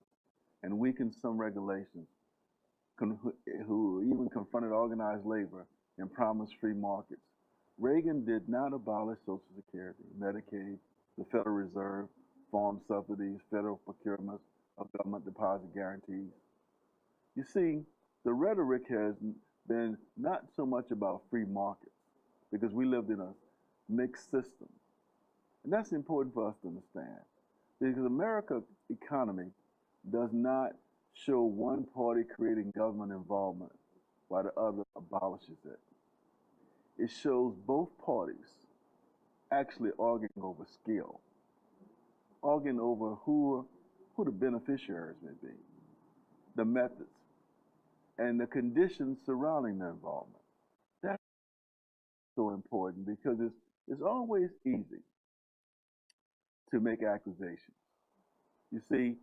and weakened some regulations, who even confronted organized labor and promised free markets. Reagan did not abolish Social Security, Medicaid, the Federal Reserve, farm subsidies, federal procurements of government deposit guarantees. You see, the rhetoric has been not so much about free markets, because we lived in a mixed system. And that's important for us to understand, because America's economy does not show one party creating government involvement while the other abolishes it. It shows both parties actually arguing over skill, arguing over who the beneficiaries may be, the methods, and the conditions surrounding the involvement. That's so important because it's always easy to make accusations. You see,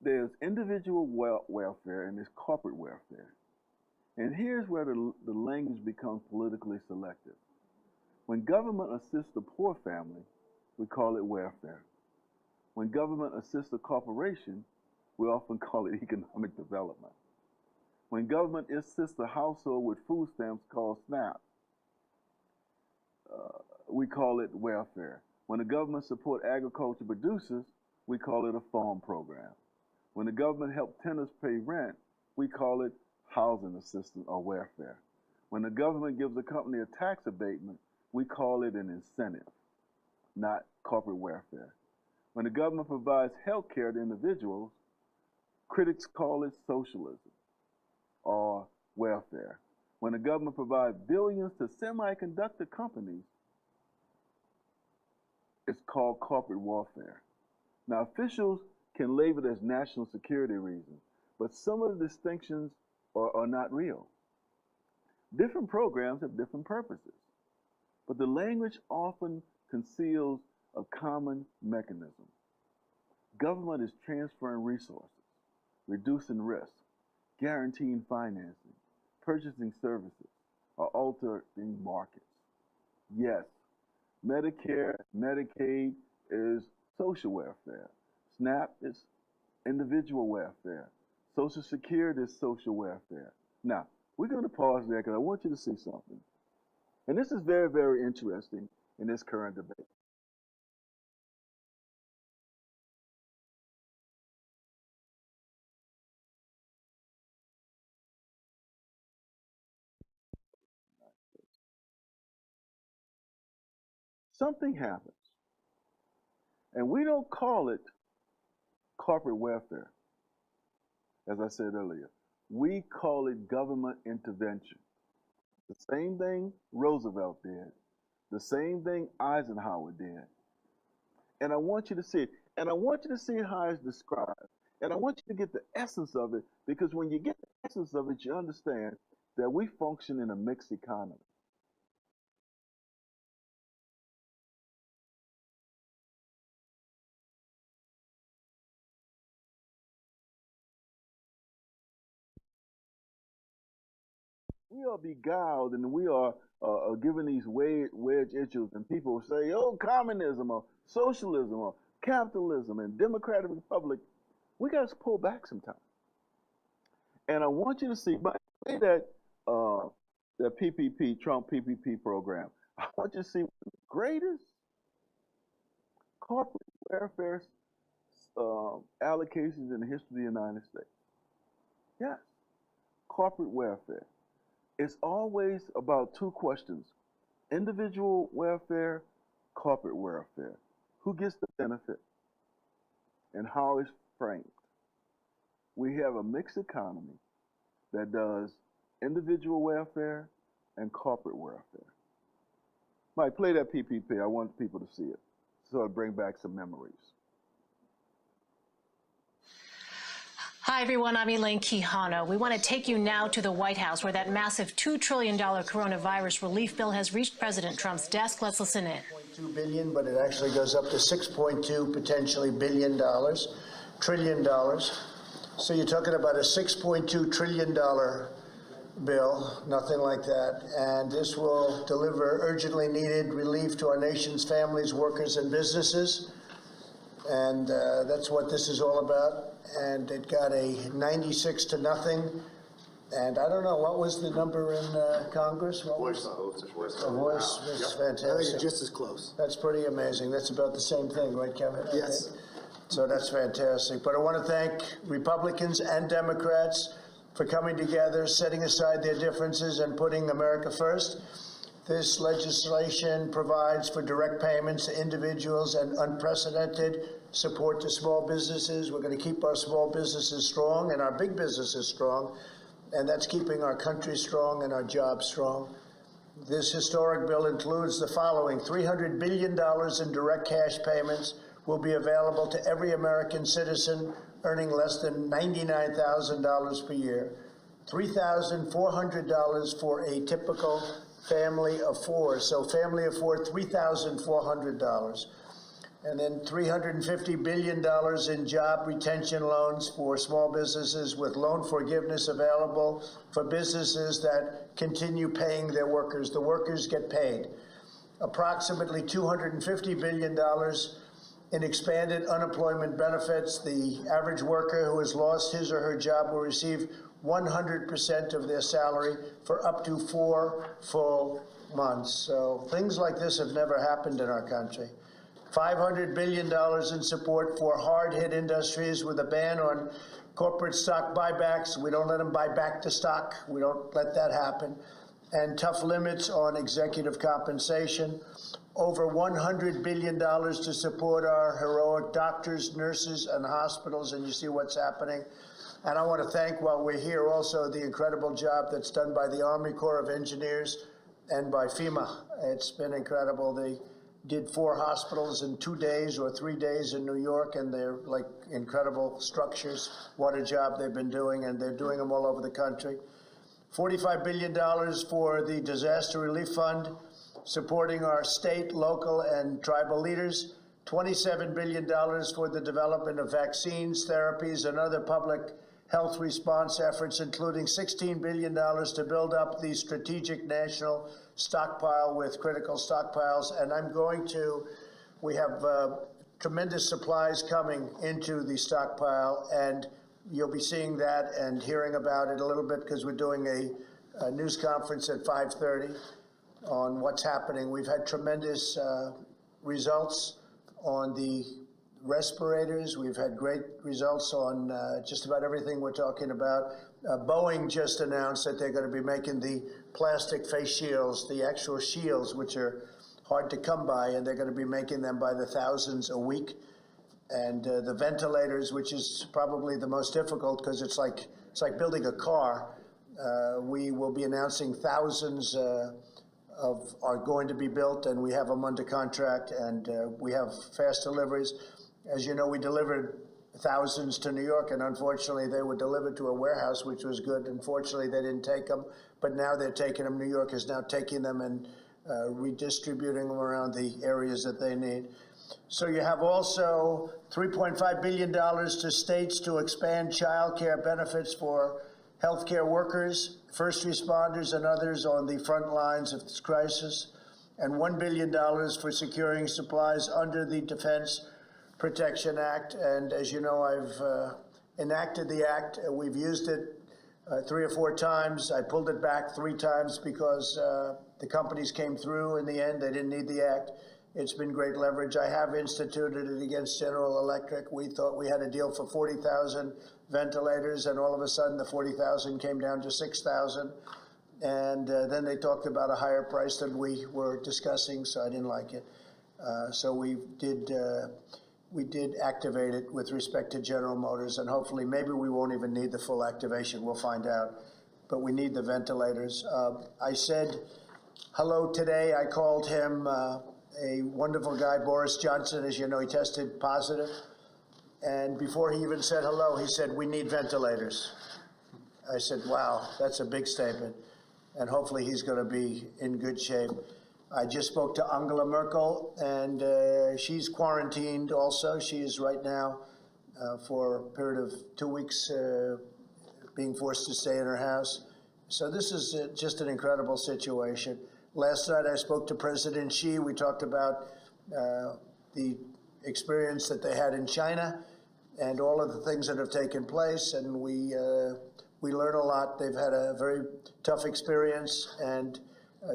there's individual welfare and there's corporate welfare. And here's where the language becomes politically selective. When government assists the poor family, we call it welfare. When government assists a corporation, we often call it economic development. When government assists a household with food stamps called SNAP, we call it welfare. When the government supports agriculture producers, we call it a farm program. When the government helps tenants pay rent, we call it housing assistance or welfare. When the government gives a company a tax abatement, we call it an incentive, not corporate welfare. When the government provides health care to individuals, critics call it socialism or welfare. When the government provides billions to semiconductor companies, it's called corporate warfare. Now, officials can label it as national security reasons, but some of the distinctions are not real. Different programs have different purposes, but the language often conceals a common mechanism. Government is transferring resources, reducing risk, guaranteeing financing, purchasing services, or altering markets. Yes, Medicare, Medicaid is social welfare. SNAP is individual welfare. Social Security is social welfare. Now, we're going to pause there because I want you to see something. And this is very, very interesting in this current debate. Something happens, and we don't call it corporate welfare, as I said earlier. We call it government intervention. The same thing Roosevelt did, the same thing Eisenhower did. And I want you to see it, and I want you to see how it's described. And I want you to get the essence of it, because when you get the essence of it, you understand that we function in a mixed economy. We are beguiled and we are given these wedge issues, and people say, oh, communism or socialism or capitalism and democratic republic. We got to pull back sometimes. And I want you to see, by the way, that PPP, Trump PPP program, I want you to see the greatest corporate welfare allocations in the history of the United States. Yes, corporate welfare. It's always about two questions: individual welfare, corporate welfare. Who gets the benefit and how it's framed? We have a mixed economy that does individual welfare and corporate welfare. Mike, play that PPP. I want people to see it so it bring back some memories. Hi, everyone. I'm Elaine Quijano. We want to take you now to the White House, where that massive $2 trillion coronavirus relief bill has reached President Trump's desk. Let's listen in. $2 billion, but it actually goes up to $6.2 potentially billion dollars, trillion dollars. So you're talking about a $6.2 trillion bill, nothing like that. And this will deliver urgently needed relief to our nation's families, workers, and businesses. And that's what this is all about. And it got a 96-0. And I don't know, what was the number in Congress? What was the voice was fantastic. I think it's just as close. That's pretty amazing. That's about the same thing, right, Kevin? Yes. So that's fantastic. But I want to thank Republicans and Democrats for coming together, setting aside their differences, and putting America first. This legislation provides for direct payments to individuals and unprecedented support to small businesses. We're going to keep our small businesses strong and our big businesses strong, and that's keeping our country strong and our jobs strong. This historic bill includes the following: $300 billion in direct cash payments will be available to every American citizen earning less than $99,000 per year, $3,400 for a typical family of four. So family of four, $3,400. And then $350 billion in job retention loans for small businesses, with loan forgiveness available for businesses that continue paying their workers. The workers get paid. approximately $250 billion in expanded unemployment benefits. The average worker who has lost his or her job will receive 100% of their salary for up to 4 full months. So things like this have never happened in our country. $500 billion in support for hard-hit industries with a ban on corporate stock buybacks. We don't let them buy back the stock. We don't let that happen. And tough limits on executive compensation. Over $100 billion to support our heroic doctors, nurses, and hospitals, and you see what's happening. And I want to thank, while we're here, also the incredible job that's done by the Army Corps of Engineers and by FEMA. It's been incredible. They did 4 hospitals in 2 days or 3 days in New York, and they're like incredible structures. What a job they've been doing, and they're doing them all over the country. $45 billion for the Disaster Relief Fund, supporting our state, local, and tribal leaders. $27 billion for the development of vaccines, therapies, and other public health response efforts, including $16 billion to build up the strategic national stockpile with critical stockpiles. And we have tremendous supplies coming into the stockpile, and you'll be seeing that and hearing about it a little bit because we're doing a news conference at 5:30 on what's happening. We've had tremendous results on the respirators. We've had great results on just about everything we're talking about. Boeing just announced that they're going to be making the plastic face shields, the actual shields, which are hard to come by, and they're going to be making them by the thousands a week. And the ventilators, which is probably the most difficult because it's like building a car. We will be announcing thousands are going to be built, and we have them under contract, and we have fast deliveries. As you know, we delivered thousands to New York, and unfortunately they were delivered to a warehouse, which was good. Unfortunately, they didn't take them, but now they're taking them. New York is now taking them and redistributing them around the areas that they need. So you have also $3.5 billion to states to expand child care benefits for healthcare workers, first responders, and others on the front lines of this crisis, and $1 billion for securing supplies under the Defense Protection Act. And as you know, I've enacted the act. We've used it 3 or 4 times. I pulled it back 3 times because the companies came through in the end. They didn't need the act. It's been great leverage. I have instituted it against General Electric. We thought we had a deal for 40,000 ventilators, and all of a sudden the 40,000 came down to 6,000. And then they talked about a higher price than we were discussing, so I didn't like it. So we did activate it with respect to General Motors, and hopefully maybe we won't even need the full activation. We'll find out. But we need the ventilators. I said hello today. I called him a wonderful guy, Boris Johnson. As you know, he tested positive. And before he even said hello, he said, "We need ventilators." I said, wow, that's a big statement. And hopefully he's going to be in good shape. I just spoke to Angela Merkel, and she's quarantined also. She is right now for a period of 2 weeks being forced to stay in her house. So this is just an incredible situation. Last night I spoke to President Xi. We talked about the experience that they had in China and all of the things that have taken place, and we learn a lot. They've had a very tough experience, and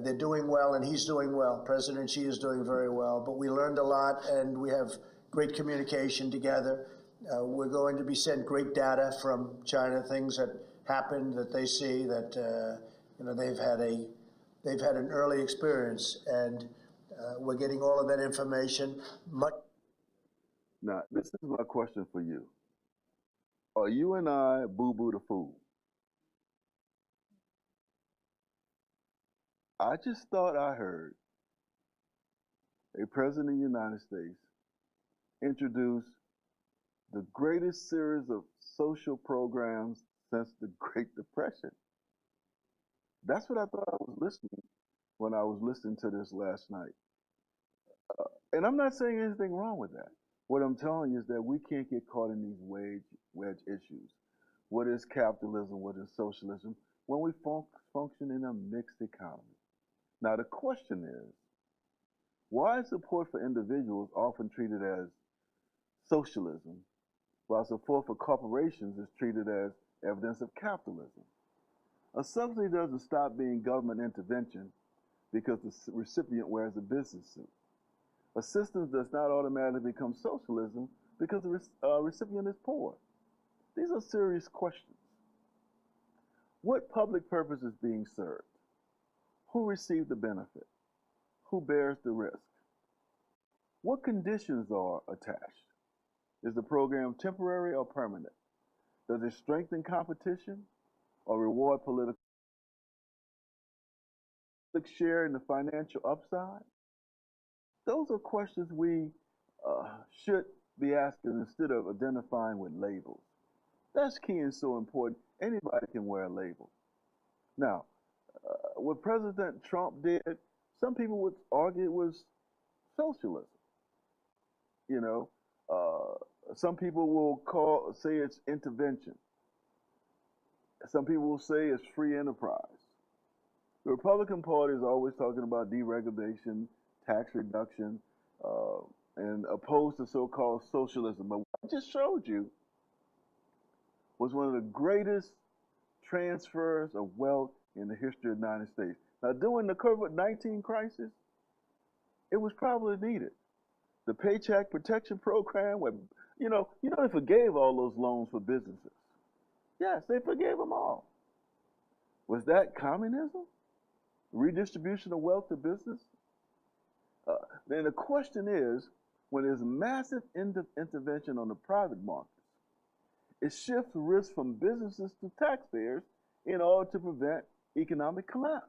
they're doing well, and he's doing well. President Xi is doing very well, but we learned a lot, and we have great communication together. We're going to be sent great data from China, things that happened that they see that they've had an early experience, and we're getting all of that information. Now, this is my question for you. Are you and I boo-boo the fool? I just thought I heard a president of the United States introduce the greatest series of social programs since the Great Depression. That's what I thought I was listening when I was listening to this last night. And I'm not saying anything wrong with that. What I'm telling you is that we can't get caught in these wedge issues. What is capitalism? What is socialism? When we function in a mixed economy. Now the question is, Why is support for individuals often treated as socialism, while support for corporations is treated as evidence of capitalism? A subsidy doesn't stop being government intervention because the recipient wears a business suit. Assistance does not automatically become socialism because the recipient is poor. These are serious questions. What public purpose is being served? Who received the benefit? Who bears the risk? What conditions are attached? Is the program temporary or permanent? Does it strengthen competition or reward political share in the financial upside? Those are questions we should be asking instead of identifying with labels. That's key and so important. Anybody can wear a label. Now, what President Trump did, some people would argue it was socialism. You know, some people will say it's intervention. Some people will say it's free enterprise. The Republican Party is always talking about deregulation, tax reduction, and opposed to so-called socialism. But what I just showed you was one of the greatest transfers of wealth in the history of the United States. Now, during the COVID-19 crisis, it was probably needed. The Paycheck Protection Program, where, they forgave all those loans for businesses. Yes, they forgave them all. Was that communism? Redistribution of wealth to business? Then the question is, when there's massive intervention on the private markets, it shifts risk from businesses to taxpayers in order to prevent economic collapse.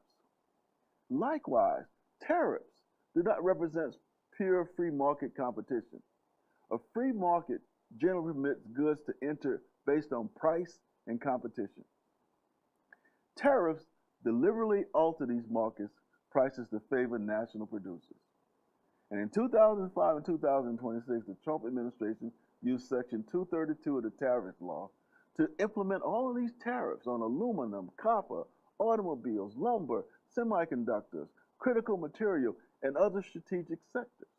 Likewise, tariffs do not represent pure free market competition. A free market generally permits goods to enter based on price and competition. Tariffs deliberately alter these markets' prices to favor national producers. And in 2005 and 2026, the Trump administration used Section 232 of the tariff law to implement all of these tariffs on aluminum, copper, automobiles, lumber, semiconductors, critical material, and other strategic sectors.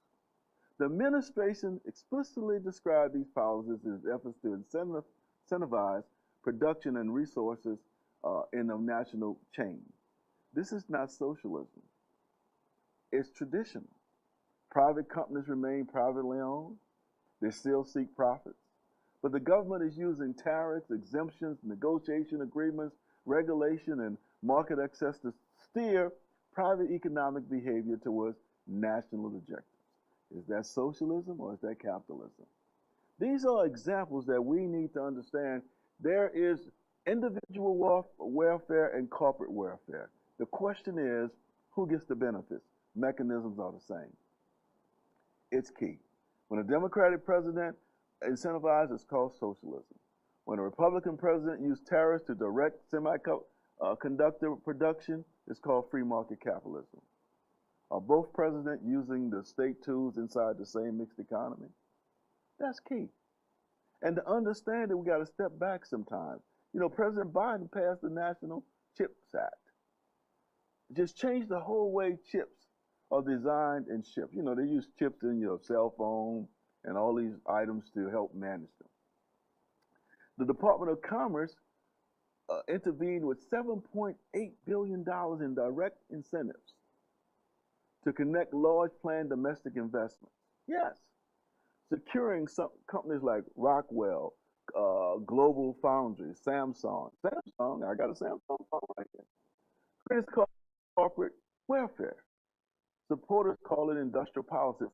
The administration explicitly described these policies as efforts to incentivize production and resources in the national chain. This is not socialism. It's traditional. Private companies remain privately owned. They still seek profits. But the government is using tariffs, exemptions, negotiation agreements, regulation, and market access to steer private economic behavior towards national objectives. Is that socialism or is that capitalism? These are examples that we need to understand. There is individual welfare and corporate welfare. The question is, who gets the benefits? Mechanisms are the same. It's key. When a Democratic president incentivizes, it's called socialism. When a Republican president used tariffs to direct semiconductor production, it's called free market capitalism. Are both presidents using the state tools inside the same mixed economy? That's key. And to understand it, we got to step back sometimes. President Biden passed the National Chips Act. Just changed the whole way chips are designed and shipped. They use chips in your cell phone and all these items to help manage them. The Department of Commerce intervened with $7.8 billion in direct incentives to connect large planned domestic investments. Yes, securing some companies like Rockwell, Global Foundries, Samsung. I got a Samsung phone right here. It's called corporate welfare. Supporters call it industrial policy.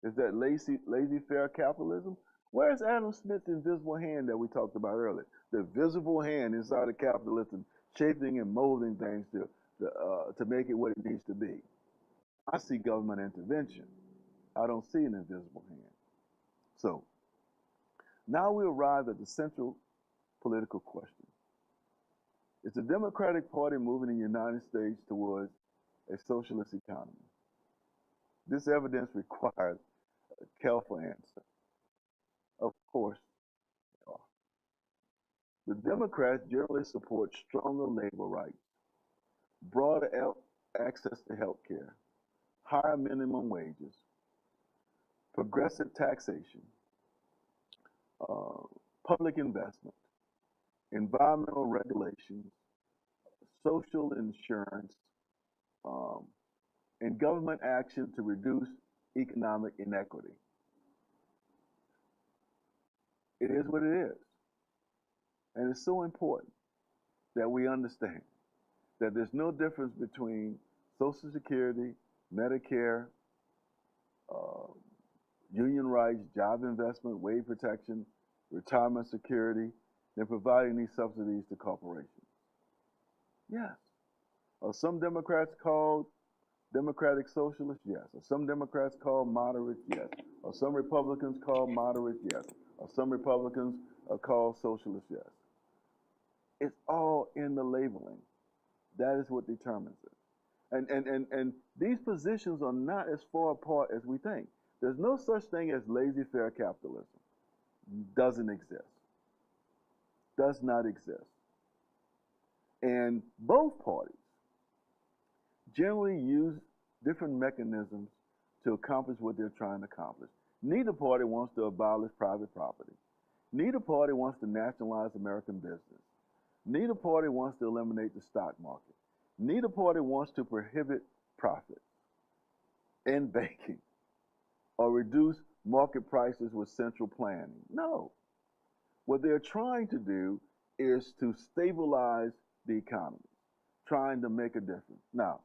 Is that laissez-faire capitalism? Where's Adam Smith's invisible hand that we talked about earlier? The visible hand inside of capitalism, shaping and molding things to make it what it needs to be. I see government intervention. I don't see an invisible hand. So now we arrive at the central political question. Is the Democratic Party moving in the United States towards a socialist economy? This evidence requires a careful answer. Of course, they are. The Democrats generally support stronger labor rights, broader access to health care, higher minimum wages, progressive taxation, public investment, environmental regulations, social insurance, and government action to reduce economic inequity. It is what it is. And it's so important that we understand that there's no difference between Social Security, Medicare, union rights, job investment, wage protection, retirement security, than providing these subsidies to corporations. Yes. Are some Democrats called democratic socialists? Yes. Are some Democrats called moderates? Yes. Are some Republicans called moderates? Yes. Are some Republicans called socialists? Yes. It's all in the labeling. That is what determines it. And these positions are not as far apart as we think. There's no such thing as laissez-faire capitalism. Doesn't exist. Does not exist. And both parties generally use different mechanisms to accomplish what they're trying to accomplish. Neither party wants to abolish private property. Neither party wants to nationalize American business. Neither party wants to eliminate the stock market. Neither party wants to prohibit profit in banking or reduce market prices with central planning. No. What they're trying to do is to stabilize the economy, trying to make a difference. Now,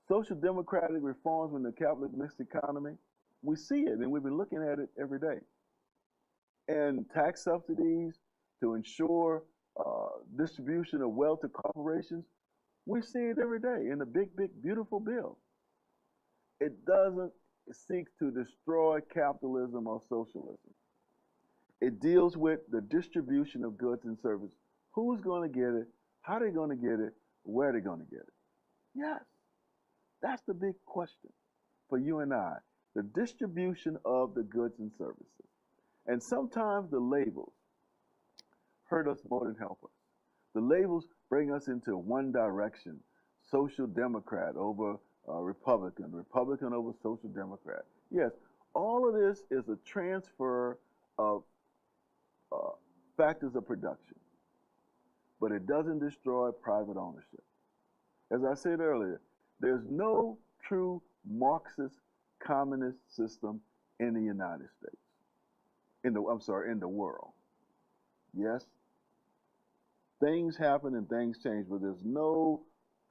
social democratic reforms in the capitalist mixed economy, we see it, and we've been looking at it every day. And tax subsidies to ensure distribution of wealth to corporations, we see it every day in the big, big, beautiful bill. It doesn't seek to destroy capitalism or socialism. It deals with the distribution of goods and services. Who's going to get it? How are they going to get it? Where are they going to get it? Yes, that's the big question for you and I, the distribution of the goods and services. And sometimes the labels hurt us more than help us. The labels bring us into one direction, social democrat over Republican, Republican over social democrat. Yes, all of this is a transfer of factors of production, but it doesn't destroy private ownership. As I said earlier, there's no true Marxist communist system in the United States. In the world. Yes, things happen and things change, but there's no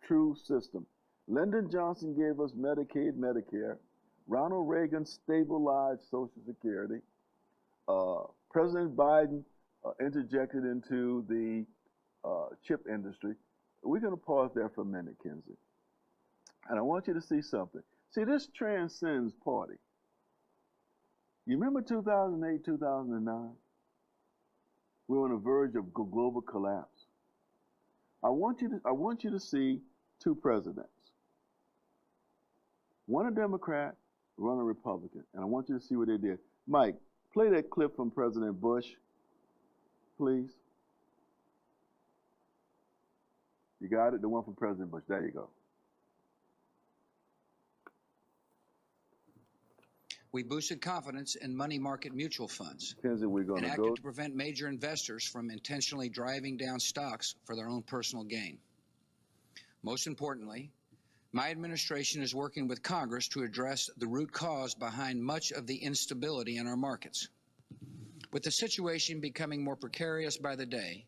true system. Lyndon Johnson gave us Medicaid, Medicare. Ronald Reagan stabilized Social Security. President Biden interjected into the chip industry. We're going to pause there for a minute, Kenzie. And I want you to see something. See, this transcends party. You remember 2008, 2009? We were on the verge of global collapse. I want you to see two presidents. One a Democrat, one a Republican. And I want you to see what they did. Mike, play that clip from President Bush, please. You got it? The one from President Bush. There you go. We boosted confidence in money market mutual funds we're and acted go to prevent major investors from intentionally driving down stocks for their own personal gain. Most importantly, my administration is working with Congress to address the root cause behind much of the instability in our markets. With the situation becoming more precarious by the day,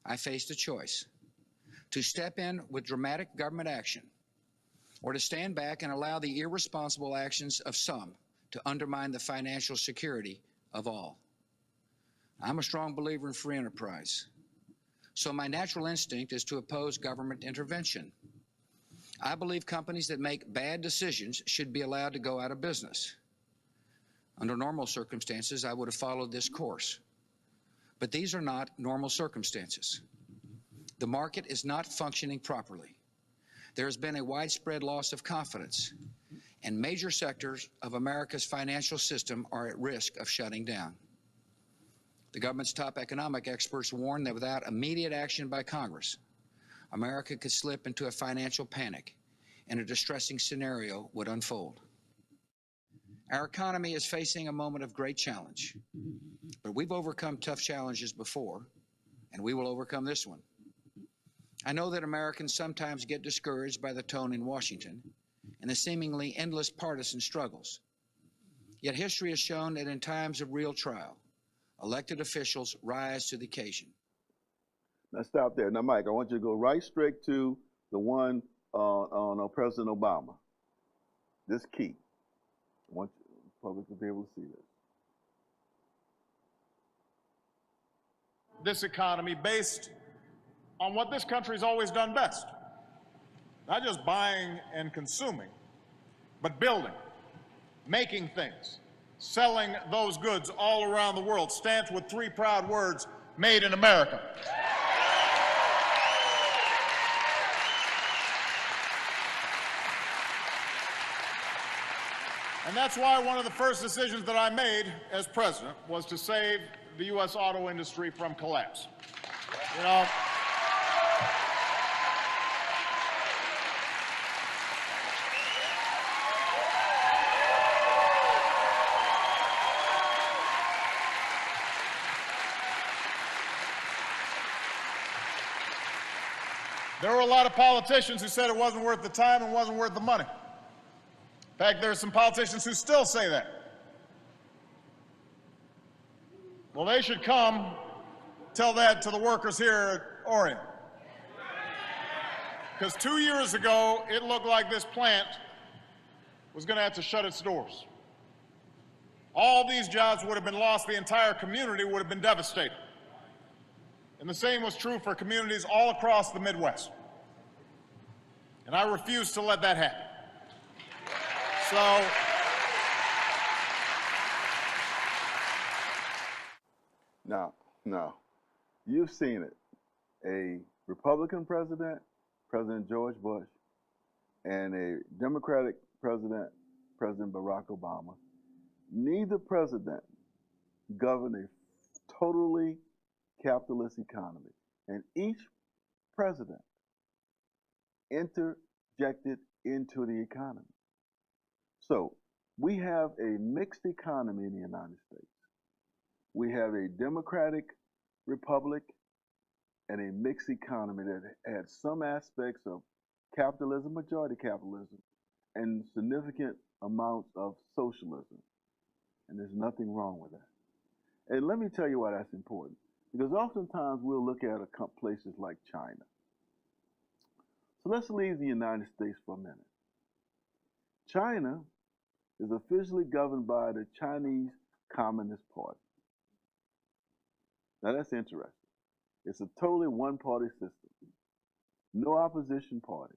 I faced a choice: to step in with dramatic government action, or to stand back and allow the irresponsible actions of some to undermine the financial security of all. I'm a strong believer in free enterprise, so my natural instinct is to oppose government intervention. I believe companies that make bad decisions should be allowed to go out of business. Under normal circumstances, I would have followed this course. But these are not normal circumstances. The market is not functioning properly. There has been a widespread loss of confidence, and major sectors of America's financial system are at risk of shutting down. The government's top economic experts warn that without immediate action by Congress, America could slip into a financial panic and a distressing scenario would unfold. Our economy is facing a moment of great challenge, but we've overcome tough challenges before, and we will overcome this one. I know that Americans sometimes get discouraged by the tone in Washington and the seemingly endless partisan struggles. Yet history has shown that in times of real trial, elected officials rise to the occasion. Now stop there. Now, Mike, I want you to go right straight to the one on President Obama. This key. I want the public to be able to see this. This economy based on what this country's always done best. Not just buying and consuming, but building, making things, selling those goods all around the world, stamped with three proud words, made in America. And that's why one of the first decisions that I made as president was to save the U.S. auto industry from collapse. You know, there were a lot of politicians who said it wasn't worth the time and wasn't worth the money. In fact, there are some politicians who still say that. Well, they should come tell that to the workers here at Orion. Because 2 years ago, it looked like this plant was going to have to shut its doors. All these jobs would have been lost. The entire community would have been devastated. And the same was true for communities all across the Midwest. And I refuse to let that happen. So, now, you've seen it. A Republican president, President George Bush, and a Democratic president, President Barack Obama. Neither president governed a totally capitalist economy, and each president interjected into the economy. So we have a mixed economy in the United States. We have a democratic republic and a mixed economy that had some aspects of capitalism, majority capitalism, and significant amounts of socialism. And there's nothing wrong with that. And let me tell you why that's important. Because oftentimes we'll look at places like China. So let's leave the United States for a minute. China is officially governed by the Chinese Communist Party. Now that's interesting. It's a totally one-party system. No opposition party.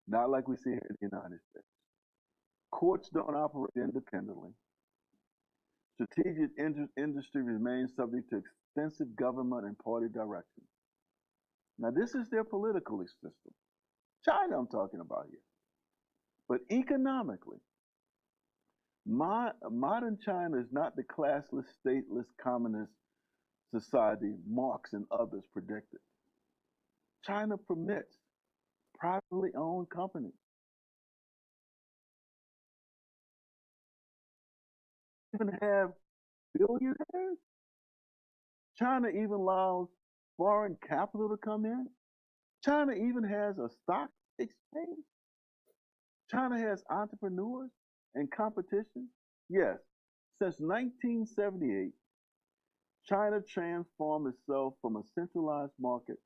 Not like we see here in the United States. Courts don't operate independently. Strategic industry remains subject to extensive government and party direction. Now this is their political system. China I'm talking about here. But economically, modern China is not the classless, stateless, communist society Marx and others predicted. China permits privately owned companies. Even have billionaires. China even allows foreign capital to come in. China even has a stock exchange. China has entrepreneurs and competition. Yes, since 1978, China transformed itself from a centralized market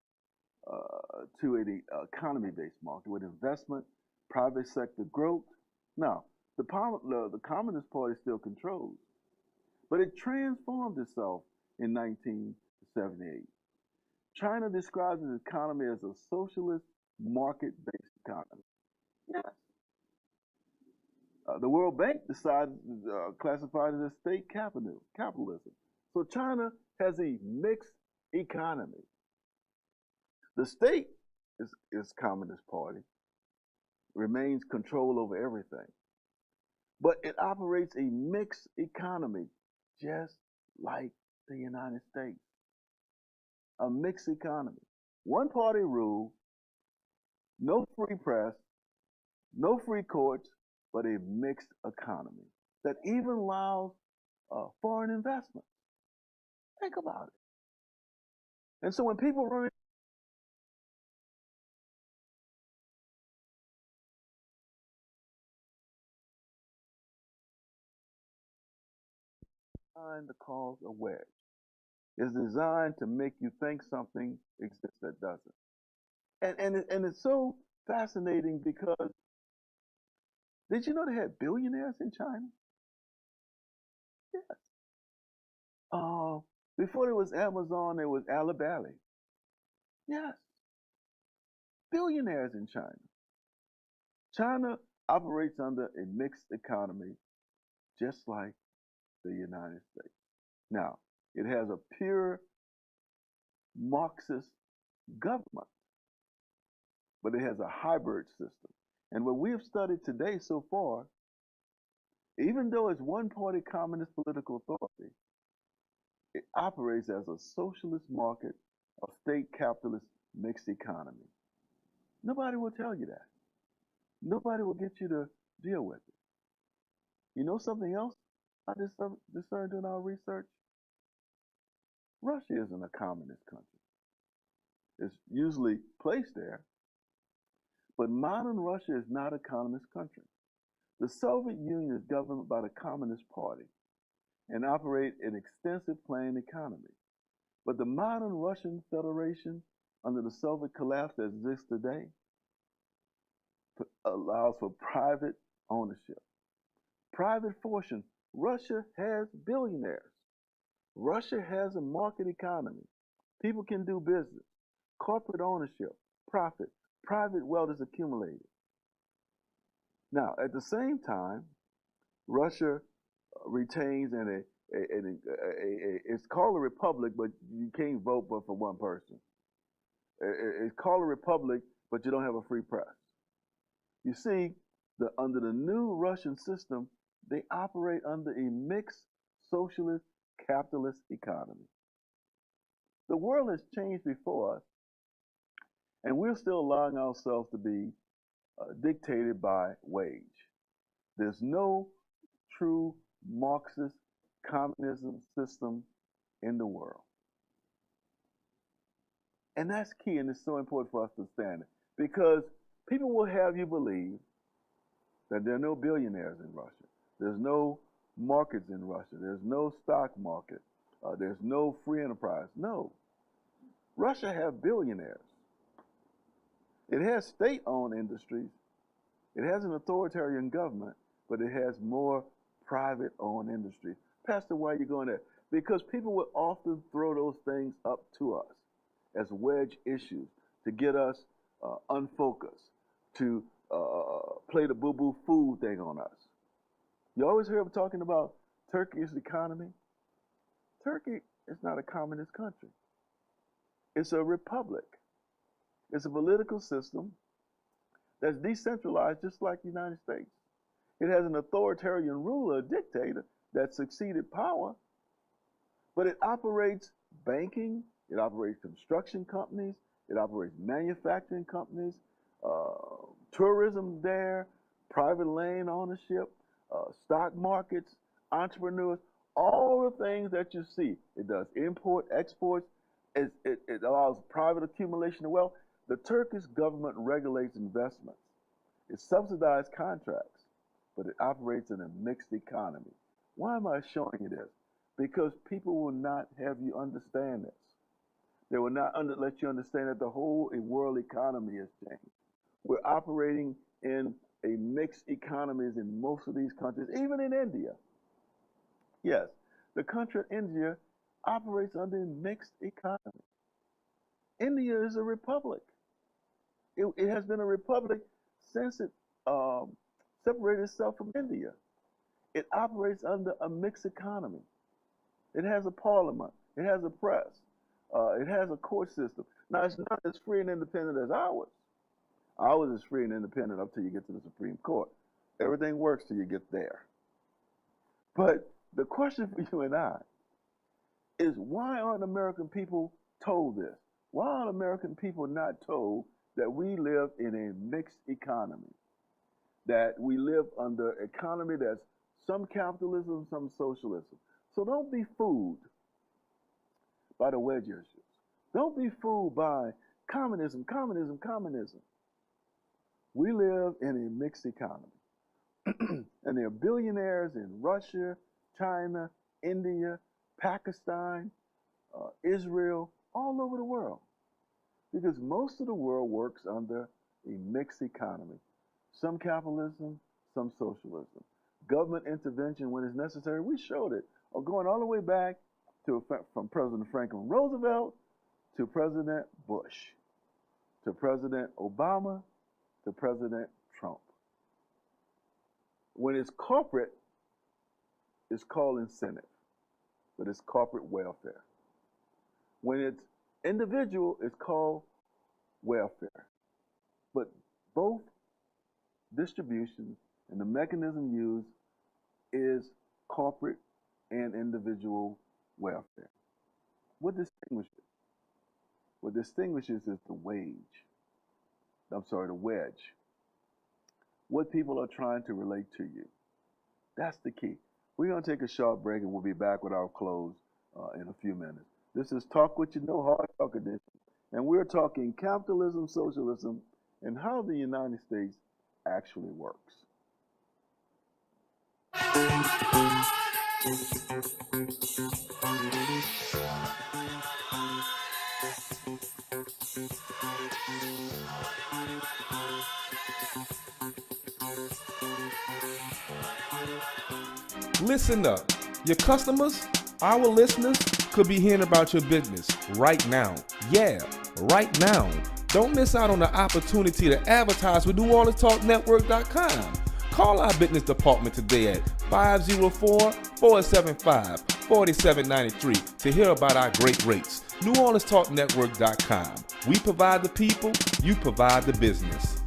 to an economy-based market with investment, private sector growth. Now, the Communist Party still controls, but it transformed itself in 1978. China describes its economy as a socialist market-based economy. Yes. The World Bank decided classified it as state capitalism. So China has a mixed economy. The state is Communist Party, remains control over everything, but it operates a mixed economy, just like the United States. A mixed economy. One party rule, no free press, no free courts, but a mixed economy that even allows foreign investment. Think about it. And so when people run designed to cause a wedge. It's designed to make you think something exists that doesn't. And it's so fascinating because did you know they had billionaires in China? Yes. Before there was Amazon, there was Alibaba. Yes. Billionaires in China. China operates under a mixed economy just like the United States. Now, it has a pure Marxist government, but it has a hybrid system. And what we have studied today so far, even though it's one party communist political authority, it operates as a socialist market, a state capitalist mixed economy. Nobody will tell you that. Nobody will get you to deal with it. You know something else I discerned in our research? Russia isn't a communist country. It's usually placed there, but modern Russia is not a communist country. The Soviet Union is governed by the Communist Party and operate an extensive planned economy. But the modern Russian Federation, under the Soviet collapse that exists today, allows for private ownership. Private fortune. Russia has billionaires. Russia has a market economy. People can do business. Corporate ownership, profit, private wealth is accumulated. Now, at the same time, Russia retains it's called a republic, but you can't vote but for one person. It's called a republic, but you don't have a free press. You see, under the new Russian system, they operate under a mixed socialist capitalist economy. The world has changed before us, and we're still allowing ourselves to be dictated by wage. There's no true Marxist communism system in the world. And that's key, and it's so important for us to understand it, because people will have you believe that there are no billionaires in Russia. There's no markets in Russia. There's no stock market. There's no free enterprise. No. Russia has billionaires. It has state-owned industries. It has an authoritarian government, but it has more private-owned industry. Pastor, why are you going there? Because people will often throw those things up to us as wedge issues to get us unfocused, to play the boo-boo food thing on us. You always hear them talking about Turkey's economy. Turkey is not a communist country. It's a republic. It's a political system that's decentralized just like the United States. It has an authoritarian ruler, a dictator, that succeeded power, but it operates banking, it operates construction companies, it operates manufacturing companies, tourism there, private land ownership, stock markets, entrepreneurs, all the things that you see. It does import, exports, it allows private accumulation of wealth. The Turkish government regulates investments. It subsidizes contracts, but it operates in a mixed economy. Why am I showing you this? Because people will not have you understand this. They will not let you understand that the whole world economy has changed. We're operating in a mixed economies in most of these countries, even in India. Yes, the country of India operates under a mixed economy. India is a republic. It has been a republic since separated itself from India. It operates under a mixed economy. It has a parliament. It has a press. It has a court system. Now, it's not as free and independent as ours. Ours is free and independent up till you get to the Supreme Court. Everything works till you get there. But the question for you and I is, why aren't American people told this? Why aren't American people not told that we live in a mixed economy? That we live under an economy that's some capitalism, some socialism. So don't be fooled by the wedge issues. Don't be fooled by communism, communism, communism. We live in a mixed economy. And there are billionaires in Russia, China, India, Pakistan, Israel, all over the world. Because most of the world works under a mixed economy. Some capitalism, some socialism. Government intervention when it's necessary. We showed it. Going all the way back to from President Franklin Roosevelt to President Bush, to President Obama, to President Trump. When it's corporate, it's called incentive, but it's corporate welfare. When it's individual, it's called welfare. But both distributions and the mechanism used is corporate and individual welfare. What distinguishes it? What distinguishes is the wedge. What people are trying to relate to you. That's the key. We're going to take a short break and we'll be back with our close in a few minutes. This is Talk What You Know, Hard Talk Edition. And we're talking capitalism, socialism, and how the United States actually works. Listen up. Your customers, our listeners, could be hearing about your business right now. Yeah, right now. Don't miss out on the opportunity to advertise with NewOrleansTalkNetwork.com. Call our business department today at 504-475-4793 to hear about our great rates. NewOrleansTalkNetwork.com. We provide the people, you provide the business.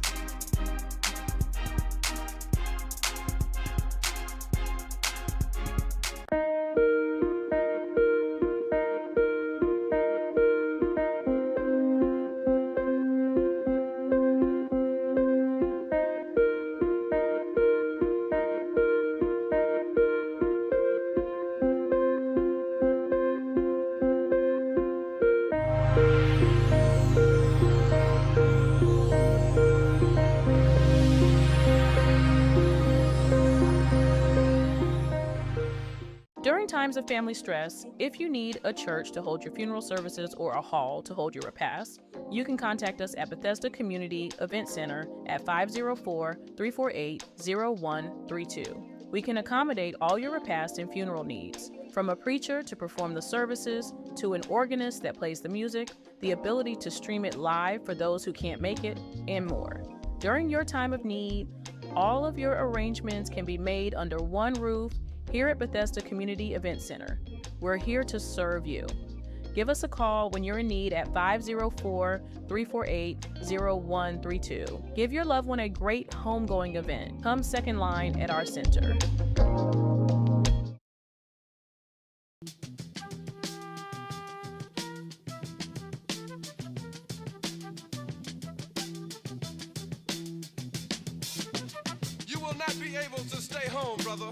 During times of family stress, if you need a church to hold your funeral services or a hall to hold your repast, you can contact us at Bethesda Community Event Center at 504-348-0132. We can accommodate all your repast and funeral needs, from a preacher to perform the services, to an organist that plays the music, the ability to stream it live for those who can't make it, and more. During your time of need, all of your arrangements can be made under one roof here at Bethesda Community Event Center. We're here to serve you. Give us a call when you're in need at 504-348-0132. Give your loved one a great homegoing event. Come second line at our center. You will not be able to stay home, brother.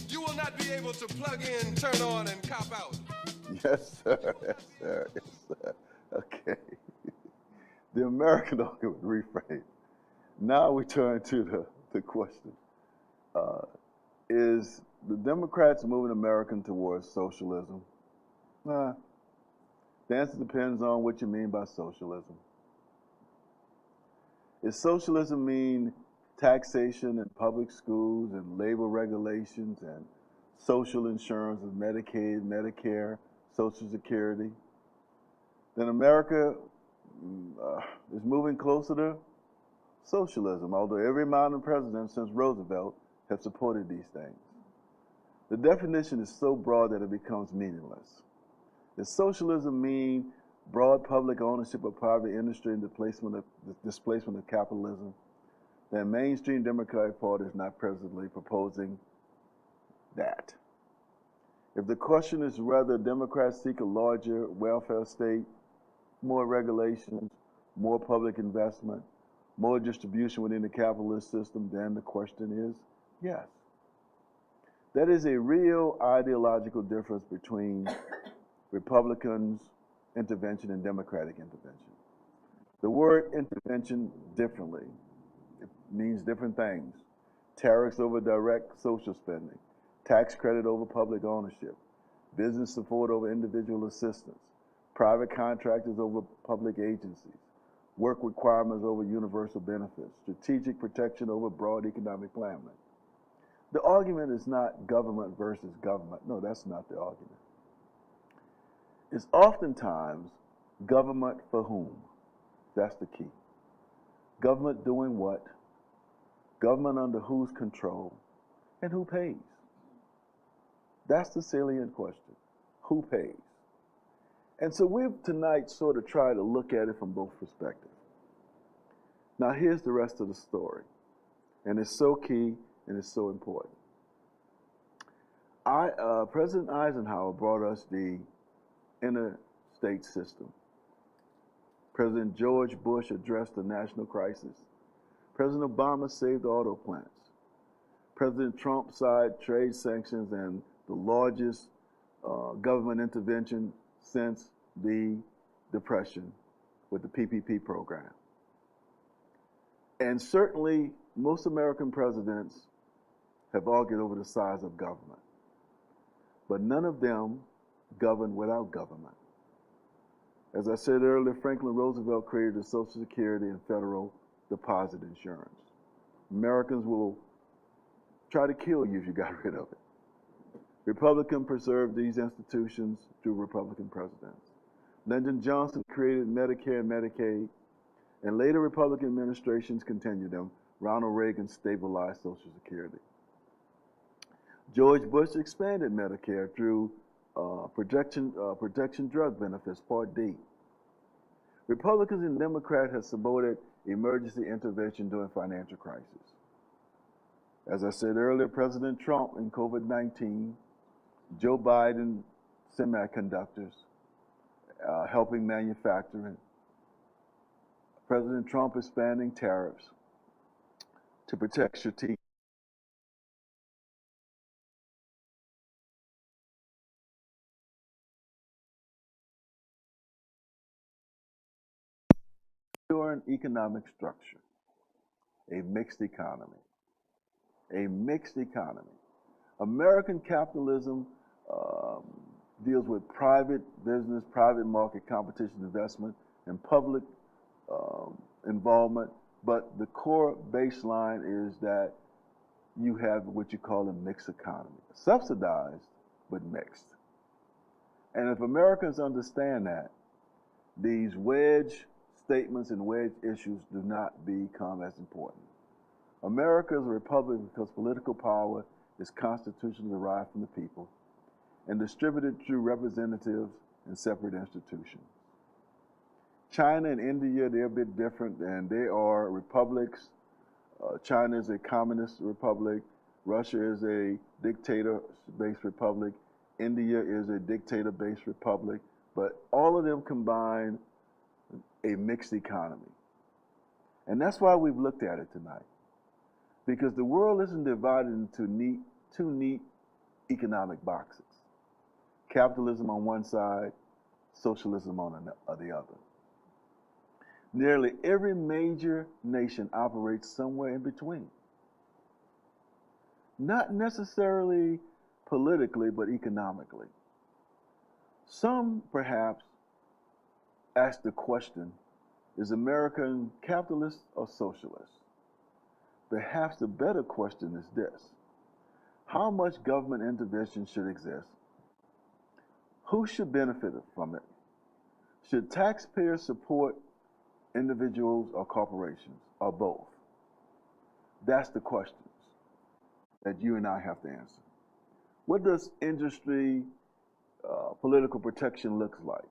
You will not be able to plug in, turn on, and cop out. Yes, sir. Yes, sir. Yes, sir. Okay. The American argument reframe. Now we turn to the question. Is the Democrats moving America towards socialism? Nah. The answer depends on what you mean by socialism. Does socialism mean taxation in public schools and labor regulations and social insurance and Medicaid, Medicare, Social Security? Then America is moving closer to socialism, although every modern president since Roosevelt has supported these things. The definition is so broad that it becomes meaningless. Does socialism mean broad public ownership of private industry and displacement of capitalism? The mainstream Democratic Party is not presently proposing that. If the question is whether Democrats seek a larger welfare state, more regulations, more public investment, more distribution within the capitalist system, then the question is yes. That is a real ideological difference between Republicans' intervention and Democratic intervention. The word intervention differently. It means different things. Tariffs over direct social spending, tax credit over public ownership, business support over individual assistance, private contractors over public agencies, work requirements over universal benefits, strategic protection over broad economic planning. The argument is not government versus government. No, that's not the argument. It's oftentimes government for whom. That's the key. Government doing what? Government under whose control? And who pays? That's the salient question. Who pays? And so we've tonight sort of tried to look at it from both perspectives. Now here's the rest of the story. And it's so key and it's so important. President Eisenhower brought us the interstate system. President George Bush addressed the national crisis. President Obama saved auto plants. President Trump signed trade sanctions and the largest government intervention since the Depression with the PPP program. And certainly, most American presidents have argued over the size of government. But none of them governed without government. As I said earlier, Franklin Roosevelt created the Social Security and Federal Deposit Insurance. Americans will try to kill you if you got rid of it. Republicans preserved these institutions through Republican presidents. Lyndon Johnson created Medicare and Medicaid, and later Republican administrations continued them. Ronald Reagan stabilized Social Security. George Bush expanded Medicare through protection drug benefits, Part D. Republicans and Democrats have supported emergency intervention during financial crisis. As I said earlier, President Trump in COVID-19, Joe Biden, semiconductors, helping manufacturing. President Trump expanding tariffs to protect strategic. An economic structure, a mixed economy. A mixed economy. American capitalism deals with private business, private market competition, investment, and public involvement, but the core baseline is that you have what you call a mixed economy, subsidized but mixed. And if Americans understand that, these wedge statements and wedge issues do not become as important. America is a republic because political power is constitutionally derived from the people and distributed through representatives and separate institutions. China and India, they're a bit different, and they are republics. China is a communist republic. Russia is a dictator-based republic. India is a dictator-based republic. But all of them combine a mixed economy. And that's why we've looked at it tonight. Because the world isn't divided into two neat economic boxes. Capitalism on one side, socialism on the other. Nearly every major nation operates somewhere in between. Not necessarily politically, but economically. Some, perhaps, ask the question, is American capitalist or socialist? Perhaps the better question is this: how much government intervention should exist? Who should benefit from it? Should taxpayers support individuals or corporations? or both? That's the questions that you and I have to answer. What does industry political protection look like?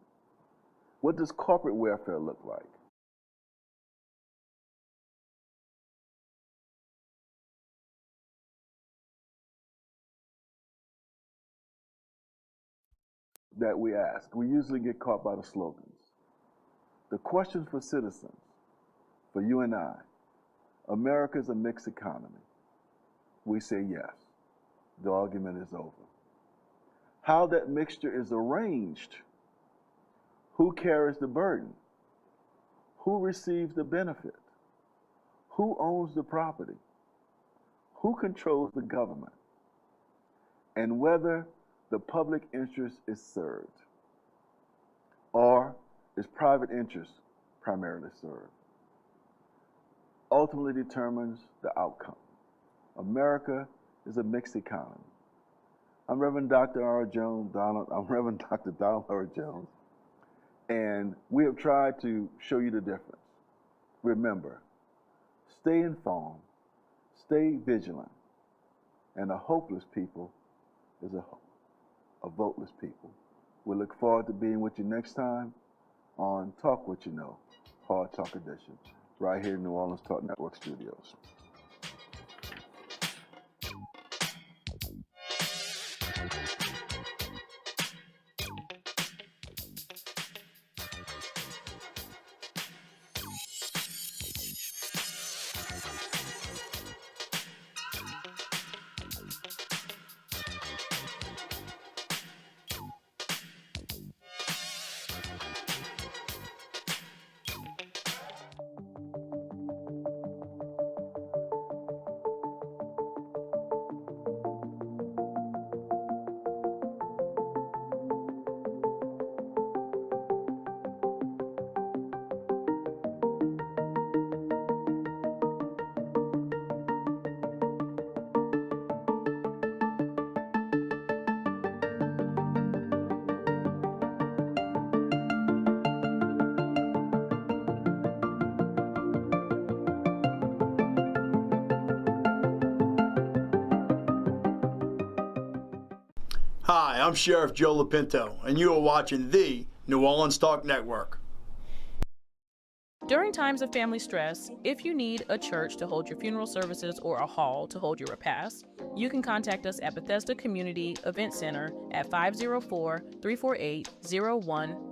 What does corporate welfare look like? That we ask. We usually get caught by the slogans. The question for citizens, for you and I, America's a mixed economy. We say yes. The argument is over. How that mixture is arranged, who carries the burden, who receives the benefit, who owns the property, who controls the government, and whether the public interest is served, or is private interest primarily served, ultimately determines the outcome. America is a mixed economy. I'm Reverend Dr. R. Jones, I'm Reverend Dr. Donald R. Jones, and we have tried to show you the difference. Remember, stay informed, stay vigilant, and a hopeless people is a voteless people. We look forward to being with you next time on Talk What You Know, Hard Talk Edition, right here in New Orleans Talk Network Studios. Hi, I'm Sheriff Joe Lapinto, and you are watching the New Orleans Talk Network. During times of family stress, if you need a church to hold your funeral services or a hall to hold your repast, you can contact us at Bethesda Community Event Center at 504-348-01